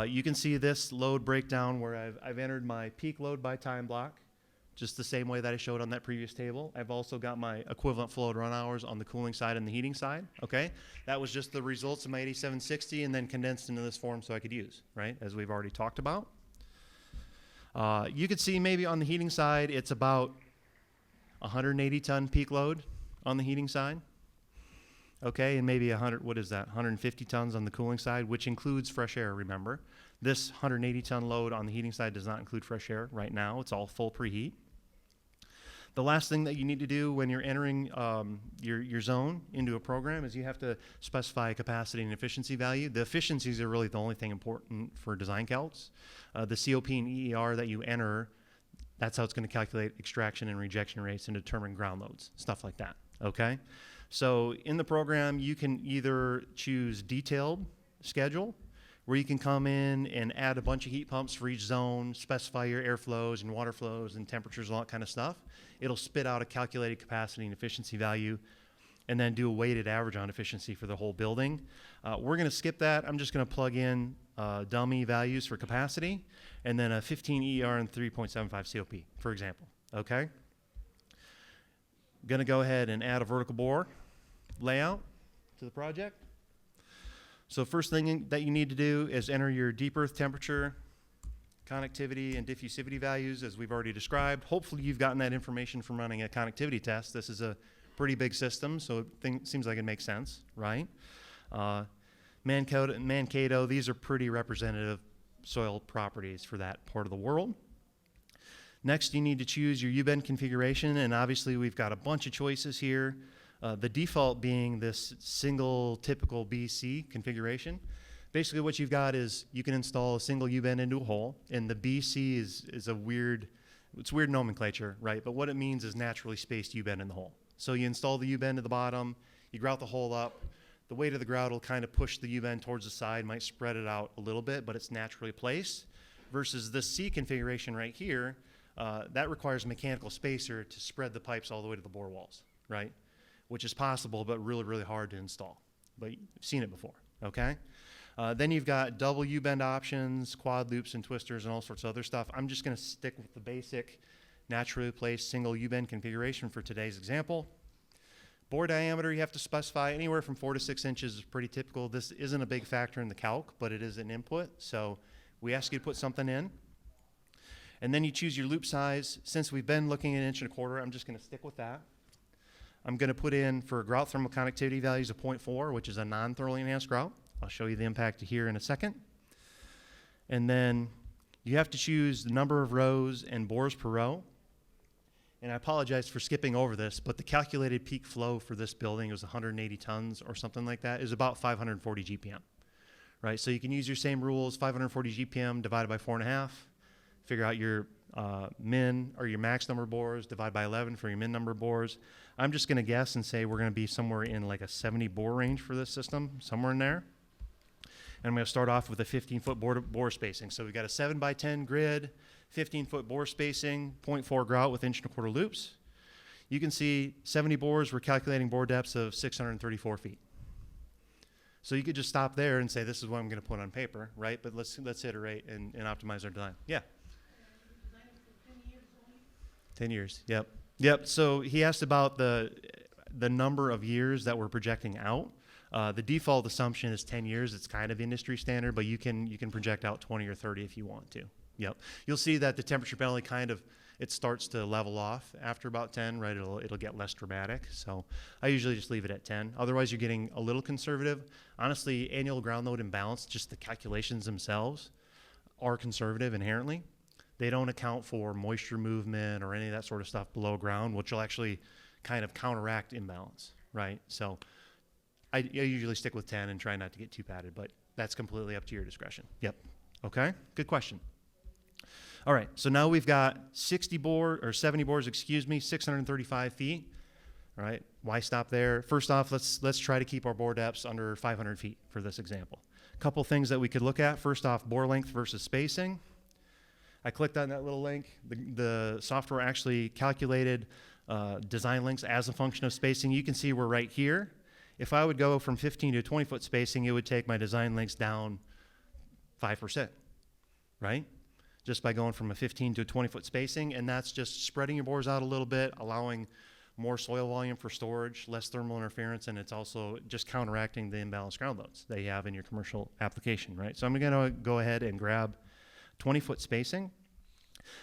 You can see this load breakdown where I've entered my peak load by time block, just the same way that I showed on that previous table. I've also got my equivalent flow run hours on the cooling side and the heating side, okay? That was just the results of my 8760 and then condensed into this form so I could use, right, as we've already talked about. You could see maybe on the heating side, it's about 180 ton peak load on the heating side, okay, and maybe 150 tons on the cooling side, which includes fresh air, remember. This 180 ton load on the heating side does not include fresh air right now. It's all full preheat. The last thing that you need to do when you're entering your zone into a program is you have to specify a capacity and efficiency value. The efficiencies are really the only thing important for design calcs. The COP and EER that you enter, that's how it's going to calculate extraction and rejection rates and determine ground loads, stuff like that, okay? So in the program, you can either choose detailed schedule, where you can come in and add a bunch of heat pumps for each zone, specify your airflows and water flows and temperatures, all that kind of stuff. It'll spit out a calculated capacity and efficiency value and then do a weighted average on efficiency for the whole building. We're going to skip that. I'm just going to plug in dummy values for capacity and then a 15 ER and 3.75 COP, for example, okay? Going to go ahead and add a vertical bore layout to the project. So first thing that you need to do is enter your deep earth temperature, connectivity, and diffusivity values, as we've already described. Hopefully you've gotten that information from running a connectivity test. This is a pretty big system, so it seems like it makes sense, right? NY-GEO, these are pretty representative soil properties for that part of the world. Next, you need to choose your U-bend configuration, and obviously we've got a bunch of choices here. The default being this single typical BC configuration. Basically what you've got is you can install a single U-bend into a hole, and the BC is a weird nomenclature, right? But what it means is naturally spaced U-bend in the hole. So you install the U-bend at the bottom, you grout the hole up, the weight of the grout will kind of push the U-bend towards the side, might spread it out a little bit, but it's naturally placed. Versus this C configuration right here, that requires a mechanical spacer to spread the pipes all the way to the bore walls, right? Which is possible, but really, really hard to install. But you've seen it before, okay? Then you've got double U-bend options, quad loops and twisters and all sorts of other stuff. I'm just gonna stick with the basic naturally placed single U-bend configuration for today's example. Bore diameter, you have to specify anywhere from 4 to 6 inches is pretty typical. This isn't a big factor in the calc, but it is an input. So we ask you to put something in. And then you choose your loop size. Since we've been looking at 1.25 inches, I'm just gonna stick with that. I'm going to put in for grout thermal conductivity values of 0.4, which is a non-thoroughly enhanced grout. I'll show you the impact here in a second. And then you have to choose the number of rows and bores per row. And I apologize for skipping over this, but the calculated peak flow for this building was 180 tons or something like that, is about 540 GPM, right? So you can use your same rules, 540 GPM divided by 4.5, figure out your min or your max number of bores, divide by 11 for your min number of bores. I'm just going to guess and say we're going to be somewhere in like a 70 bore range for this system, somewhere in there. And I'm going to start off with a 15-foot bore spacing. So we've got a 7x10 grid, 15-foot bore spacing, 0.4 grout with 1.25 inch loops. You can see 70 bores, we're calculating bore depths of 634 feet. So you could just stop there and say, this is what I'm going to put on paper, right? But let's iterate and optimize our design. Yeah. 10 years, yep. Yep, so he asked about the number of years that we're projecting out. The default assumption is 10 years. It's kind of industry standard, but you can project out 20 or 30 if you want to. Yep. You'll see that the temperature penalty kind of it starts to level off after about 10, right? It'll get less dramatic. So I usually just leave it at 10. Otherwise, you're getting a little conservative. Honestly, annual ground load imbalance, just the calculations themselves are conservative inherently. They don't account for moisture movement or any of that sort of stuff below ground, which will actually kind of counteract imbalance, right? So I usually stick with 10 and try not to get too padded, but that's completely up to your discretion. Yep. Okay, good question. All right, so now we've got 70 boards, 635 feet. All right, why stop there? First off, let's try to keep our bore depths under 500 feet for this example. A couple things that we could look at. First off, bore length versus spacing. I clicked on that little link. The software actually calculated design lengths as a function of spacing. You can see we're right here. If I would go from 15 to 20 foot spacing, it would take my design lengths down 5%, right? Just by going from a 15 to a 20 foot spacing, and that's just spreading your bores out a little bit, allowing more soil volume for storage, less thermal interference, and it's also just counteracting the imbalanced ground loads that you have in your commercial application, right? So I'm gonna go ahead and grab 20 foot spacing.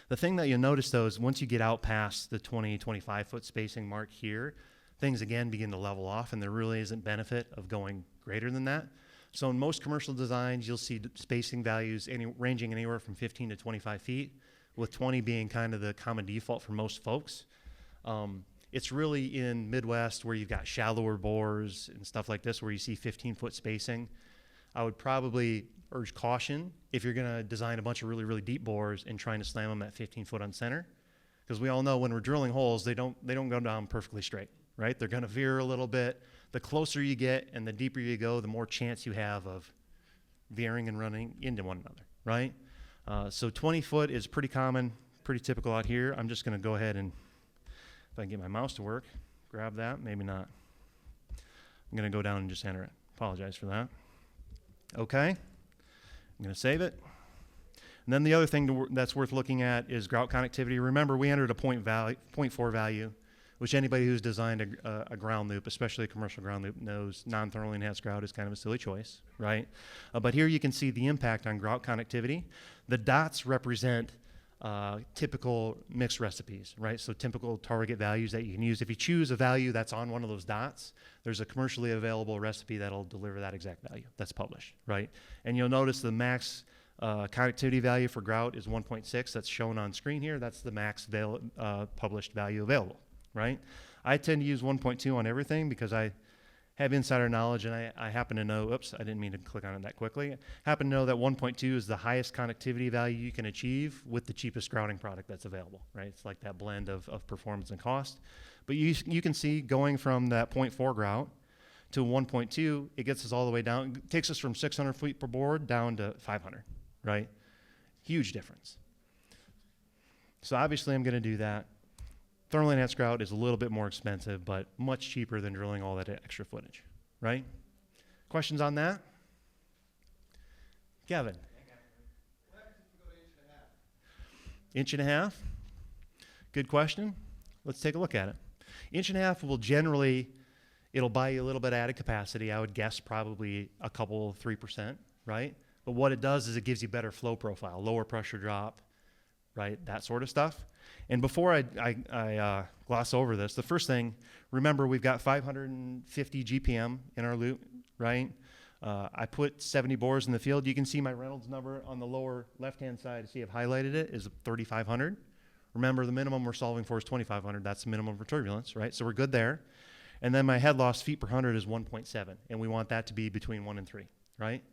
The thing that you'll notice though is once you get out past the 20, 25 foot spacing mark here, things again begin to level off, and there really isn't benefit of going greater than that. So in most commercial designs, you'll see spacing values ranging anywhere from 15 to 25 feet, with 20 being kind of the common default for most folks. It's really in Midwest where you've got shallower bores and stuff like this where you see 15-foot spacing. I would probably urge caution if you're going to design a bunch of really, really deep bores and trying to slam them at 15 foot on center, because we all know when we're drilling holes, they don't go down perfectly straight, right? They're going to veer a little bit. The closer you get and the deeper you go, the more chance you have of veering and running into one another, right? So 20 foot is pretty common, pretty typical out here. I'm just going to go ahead and, if I can get my mouse to work, grab that, maybe not. I'm going to go down and just enter it. Apologize for that. Okay, I'm going to save it. And then the other thing that's worth looking at is grout connectivity. Remember, we entered a 0.4 value, which anybody who's designed a ground loop, especially a commercial ground loop, knows non-thermally enhanced grout is kind of a silly choice, right? But here you can see the impact on grout connectivity. The dots represent typical mix recipes, right? So typical target values that you can use. If you choose a value that's on one of those dots, there's a commercially available recipe that'll deliver that exact value that's published, right? And you'll notice the max connectivity value for grout is 1.6. That's shown on screen here. That's the max published value available, right? I tend to use 1.2 on everything because I have insider knowledge, and I happen to know, oops, I didn't mean to click on it that quickly. Happen to know that 1.2 is the highest connectivity value you can achieve with the cheapest grouting product that's available, right? It's like that blend of performance and cost. But you can see going from that 0.4 grout to 1.2, it gets us all the way down. It takes us from 600 feet per board down to 500, right? Huge difference. So obviously I'm going to do that. Thermally enhanced grout is a little bit more expensive, but much cheaper than drilling all that extra footage, right? Questions on that? Kevin? What happens if you go to inch and a half? Inch and a half? Good question. Let's take a look at it. Inch and a half will generally, it'll buy you a little bit added capacity. I would guess probably a couple, 3%, right? But what it does is it gives you better flow profile, lower pressure drop, right? That sort of stuff. And before I gloss over this, the first thing, remember we've got 550 GPM in our loop, right? I put 70 bores in the field. You can see my Reynolds number on the lower left-hand side. See, I've highlighted it, is 3,500. Remember, the minimum we're solving for is 2,500. That's the minimum for turbulence, right? So we're good there. And then my head loss feet per 100 is 1.7, and we want that to be between 1 and 3, right?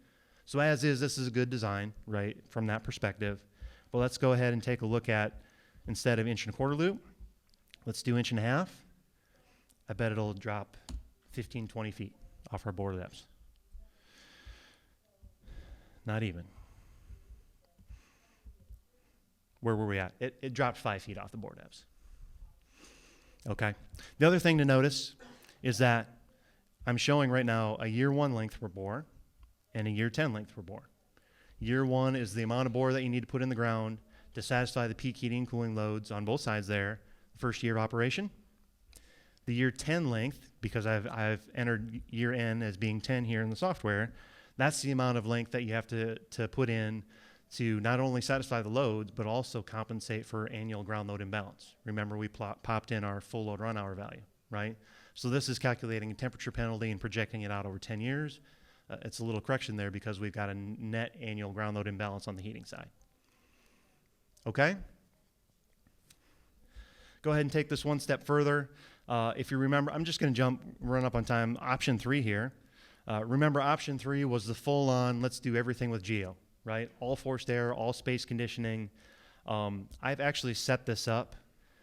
So as is, this is a good design, right, from that perspective. But let's go ahead and take a look at, instead of inch and a quarter loop, let's do inch and a half. I bet it'll drop 15, 20 feet off our bore depths. Not even. Where were we at? It dropped 5 feet off the bore depths. Okay. The other thing to notice is that I'm showing right now a year 1 length per bore and a year 10 length per bore. Year 1 is the amount of bore that you need to put in the ground to satisfy the peak heating and cooling loads on both sides there, first year of operation. The year 10 length, because I've entered year N as being 10 here in the software, that's the amount of length that you have to put in to not only satisfy the loads, but also compensate for annual ground load imbalance. Remember, we popped in our full load run hour value, right? So this is calculating a temperature penalty and projecting it out over 10 years. It's a little correction there because we've got a net annual ground load imbalance on the heating side. Okay? Go ahead and take this one step further. If you remember, I'm just going to run up on time. Option 3 here. Remember, option 3 was the full-on, let's do everything with GEO, right? All forced air, all space conditioning. I've actually set this up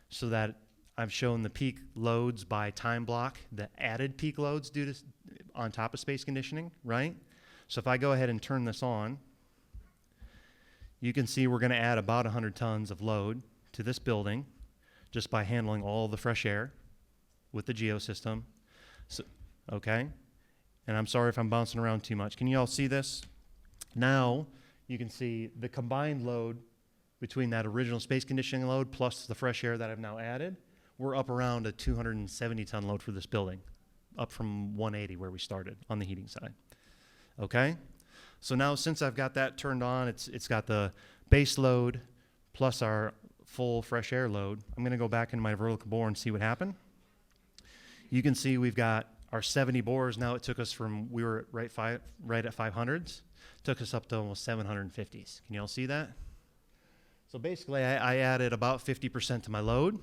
so that I've shown the peak loads by time block, the added peak loads due to on top of space conditioning, right? So if I go ahead and turn this on, you can see we're going to add about 100 tons of load to this building just by handling all the fresh air with the GEO system. So, okay? And I'm sorry if I'm bouncing around too much. Can you all see this? Now you can see the combined load between that original space conditioning load plus the fresh air that I've now added. We're up around a 270-ton load for this building, up from 180 where we started on the heating side. Okay? So now since I've got that turned on, it's got the base load plus our full fresh air load. I'm going to go back in my vertical bore and see what happened. You can see we've got our 70 bores. Now it took us from, we were right at 500s, took us up to almost 750s. Can you all see that? So basically I added about 50% to my load.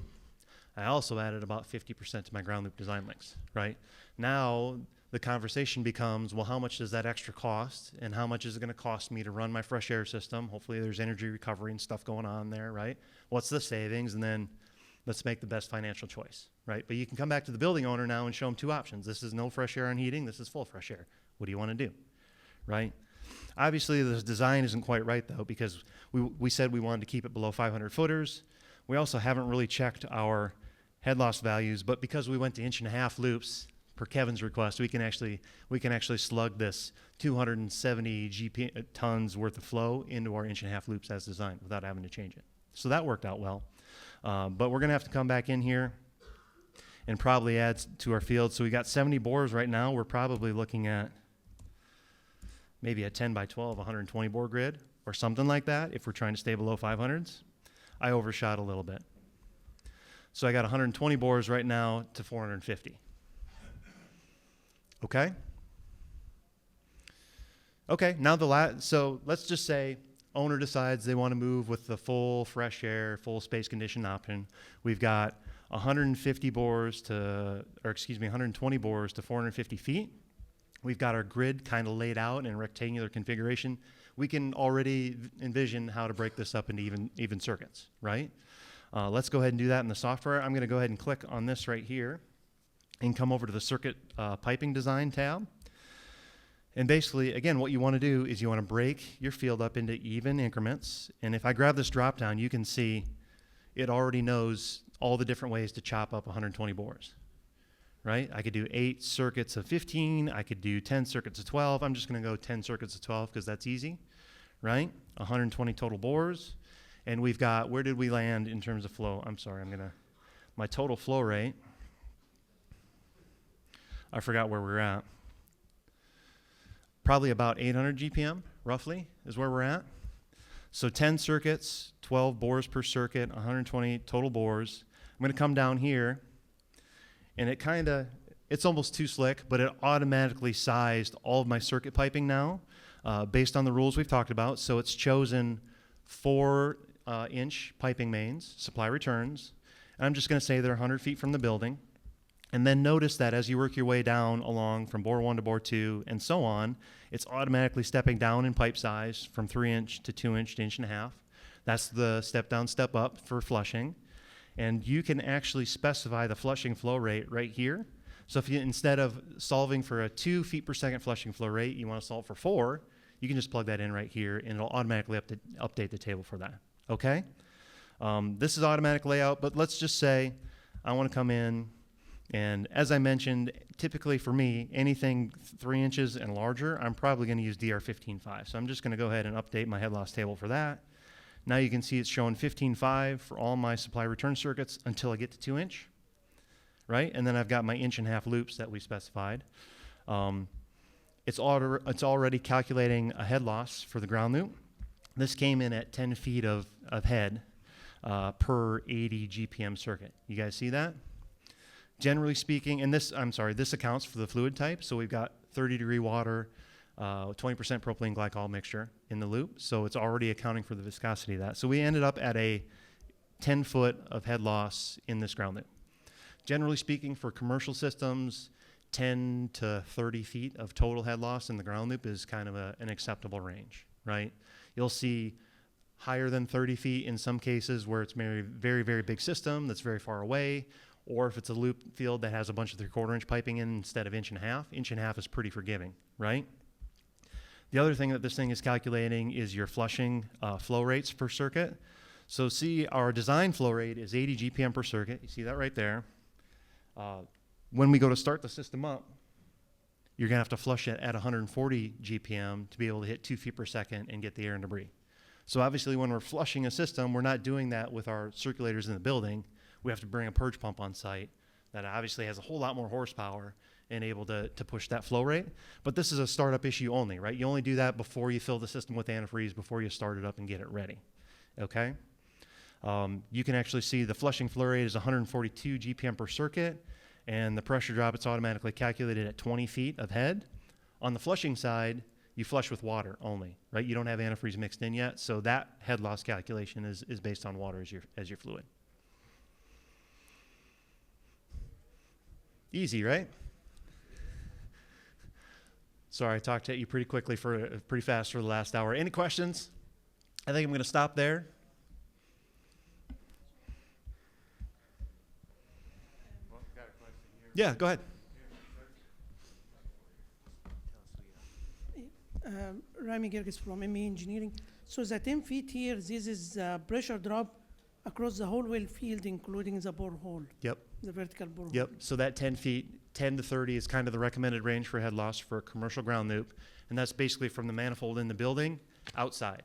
I also added about 50% to my ground loop design links, right? Now the conversation becomes, well, how much does that extra cost, and how much is it going to cost me to run my fresh air system? Hopefully there's energy recovery and stuff going on there, right? What's the savings? And then let's make the best financial choice, right? But you can come back to the building owner now and show them two options. This is no fresh air on heating. This is full fresh air. What do you want to do, right? Obviously, the design isn't quite right, though, because we said we wanted to keep it below 500 footers. We also haven't really checked our head loss values, but because we went to 1.5-inch loops, per Kevin's request, we can actually slug this 270 tons worth of flow into our 1.5-inch loops as designed without having to change it. So that worked out well. But we're going to have to come back in here and probably add to our field. So we got 70 bores right now. We're probably looking at maybe a 10 by 12, 120 bore grid or something like that if we're trying to stay below 500s. I overshot a little bit. So I got 120 bores right now to 450. Okay? Okay, now so let's just say owner decides they want to move with the full fresh air, full space condition option. We've got 120 bores to 450 feet. We've got our grid kind of laid out in rectangular configuration. We can already envision how to break this up into even circuits, right? Let's go ahead and do that in the software. I'm going to go ahead and click on this right here and come over to the circuit piping design tab. And basically, again, what you want to do is you want to break your field up into even increments. And if I grab this drop down, you can see it already knows all the different ways to chop up 120 bores, right? I could do 8 circuits of 15. I could do 10 circuits of 12. I'm just going to go 10 circuits of 12 because that's easy, right? 120 total bores. And we've got, where did we land in terms of flow? I'm sorry, my total flow rate, I forgot where we're at. Probably about 800 GPM, roughly, is where we're at. So 10 circuits, 12 bores per circuit, 120 total bores. I'm going to come down here, and it's almost too slick, but it automatically sized all of my circuit piping now based on the rules we've talked about. So it's chosen 4-inch piping mains, supply returns. And I'm just going to say they're 100 feet from the building. And then notice that as you work your way down along from bore 1 to bore 2 and so on, it's automatically stepping down in pipe size from 3-inch to 2-inch to 1.5 inch. That's the step down, step up for flushing. And you can actually specify the flushing flow rate right here. So if you, instead of solving for a 2 feet per second flushing flow rate, you want to solve for 4, you can just plug that in right here and it'll automatically update the table for that. Okay? This is automatic layout, but let's just say I want to come in. And as I mentioned, typically for me, anything 3 inches and larger, I'm probably going to use DR15.5. So I'm just going to go ahead and update my head loss table for that. Now you can see it's showing 15.5 for all my supply return circuits until I get to 2-inch, right? And then I've got my 1.5-inch loops that we specified. It's already calculating a head loss for the ground loop. This came in at 10 feet of head per 80 GPM circuit. You guys see that? Generally speaking, and this accounts for the fluid type. So we've got 30-degree water, 20% propylene glycol mixture in the loop. So it's already accounting for the viscosity of that. So we ended up at a 10 foot of head loss in this ground loop. Generally speaking, for commercial systems, 10 to 30 feet of total head loss in the ground loop is kind of an acceptable range, right? You'll see higher than 30 feet in some cases where it's very, very, very big system that's very far away, or if it's a loop field that has a bunch of 3/4 inch piping in instead of 1.5 inch. 1.5 is pretty forgiving, right? The other thing that this thing is calculating is your flushing flow rates per circuit. So see, our design flow rate is 80 GPM per circuit. You see that right there. When we go to start the system up, you're going to have to flush it at 140 GPM to be able to hit 2 feet per second and get the air and debris. So obviously when we're flushing a system, we're not doing that with our circulators in the building. We have to bring a purge pump on site that obviously has a whole lot more horsepower and able to push that flow rate. But this is a startup issue only, right? You only do that before you fill the system with antifreeze, before you start it up and get it ready, okay? You can actually see the flushing flow rate is 142 GPM per circuit, and the pressure drop, it's automatically calculated at 20 feet of head. On the flushing side, you flush with water only, right? You don't have antifreeze mixed in yet, so that head loss calculation is based on water as your fluid. Easy, right? Sorry, I talked at you pretty quickly pretty fast for the last hour. Any questions? I think I'm going to stop there. Yeah, go ahead. Rami Gerges from ME Engineering. So the 10 feet here, this is pressure drop across the whole well field, including the borehole, Yep. the vertical borehole. Yep. So that 10 feet, 10 to 30 is kind of the recommended range for head loss for a commercial ground loop. And that's basically from the manifold in the building outside.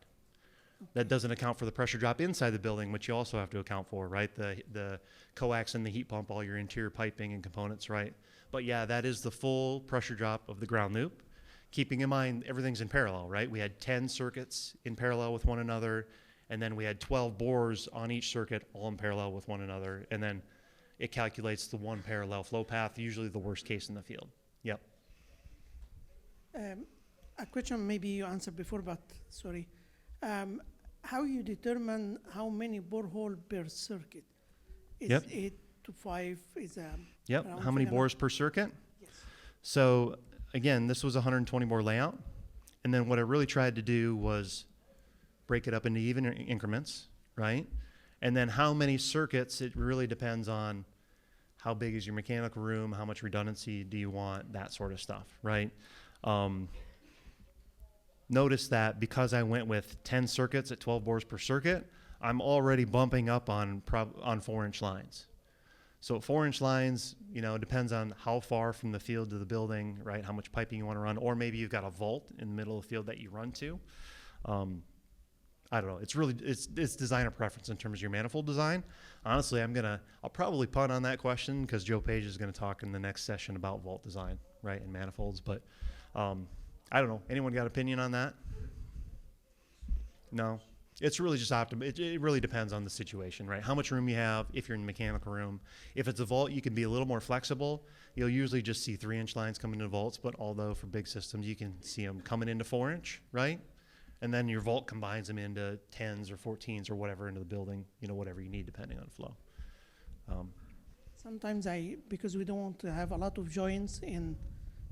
That doesn't account for the pressure drop inside the building, which you also have to account for, right? The coax and the heat pump, all your interior piping and components, right? But yeah, that is the full pressure drop of the ground loop. Keeping in mind, everything's in parallel, right? We had 10 circuits in parallel with one another, and then we had 12 bores on each circuit, all in parallel with one another, and then it calculates the one parallel flow path, usually the worst case in the field. Yep. A question maybe you answered before, but sorry. How you determine how many borehole per circuit? Is Yep. 8 to 5? Is Yep. round How many figure? bores per circuit? Yes. So again, this was a 120 bore layout. And then what I really tried to do was break it up into even increments, right? And then how many circuits, it really depends on how big is your mechanical room, how much redundancy do you want, that sort of stuff, right? Notice that because I went with 10 circuits at 12 bores per circuit, I'm already bumping up on 4-inch lines. So 4-inch lines, you know, depends on how far from the field to the building, right? How much piping you want to run, or maybe you've got a vault in the middle of the field that you run to. I don't know. It's designer preference in terms of your manifold design. Honestly, I'll probably punt on that question because Joe Page is going to talk in the next session about vault design, right, and manifolds. But I don't know. Anyone got an opinion on that? No. It's really just it really depends on the situation, right? How much room you have if you're in the mechanical room. If it's a vault, you can be a little more flexible. You'll usually just see 3-inch lines coming into vaults, but although for big systems, you can see them coming into 4-inch, right? And then your vault combines them into 10s or 14s or whatever into the building, you know, whatever you need depending on flow. Sometimes because we don't want to have a lot of joints in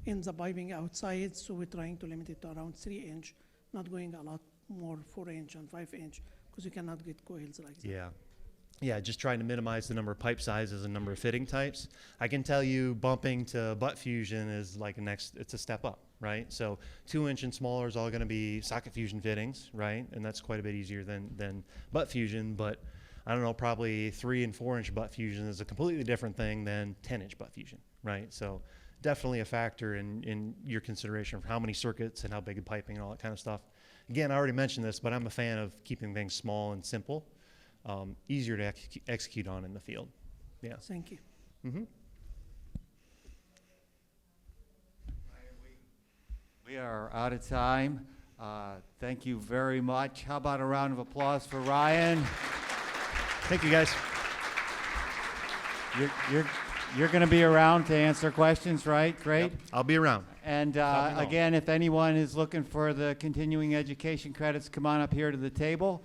the piping outside, so we're trying to limit it to around 3-inch, not going a lot more 4-inch and 5-inch, because you cannot get coils like that. Yeah. Yeah, just trying to minimize the number of pipe sizes and number of fitting types. I can tell you bumping to butt fusion is like it's a step up, right? So 2-inch and smaller is all going to be socket fusion fittings, right? And that's quite a bit easier than butt fusion, but I don't know, probably 3 and 4-inch butt fusion is a completely different thing than 10-inch butt fusion, right? So definitely a factor in your consideration for how many circuits and how big the piping and all that kind of stuff. Again, I already mentioned this, but I'm a fan of keeping things small and simple. Easier to execute on in the field. Yeah. Thank you. Mm-hmm. We are out of time. Thank you very much. How about a round of applause for Ryan? Thank you, guys. You're going to be around to answer questions, right? Great. Yep, I'll be around. And Let me know. again, if anyone is looking for the continuing education credits, come on up here to the table.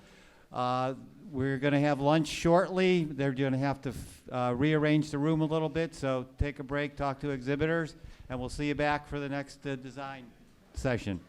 We're going to have lunch shortly. They're going to have to rearrange the room a little bit, so take a break, talk to exhibitors, and we'll see you back for the next design session.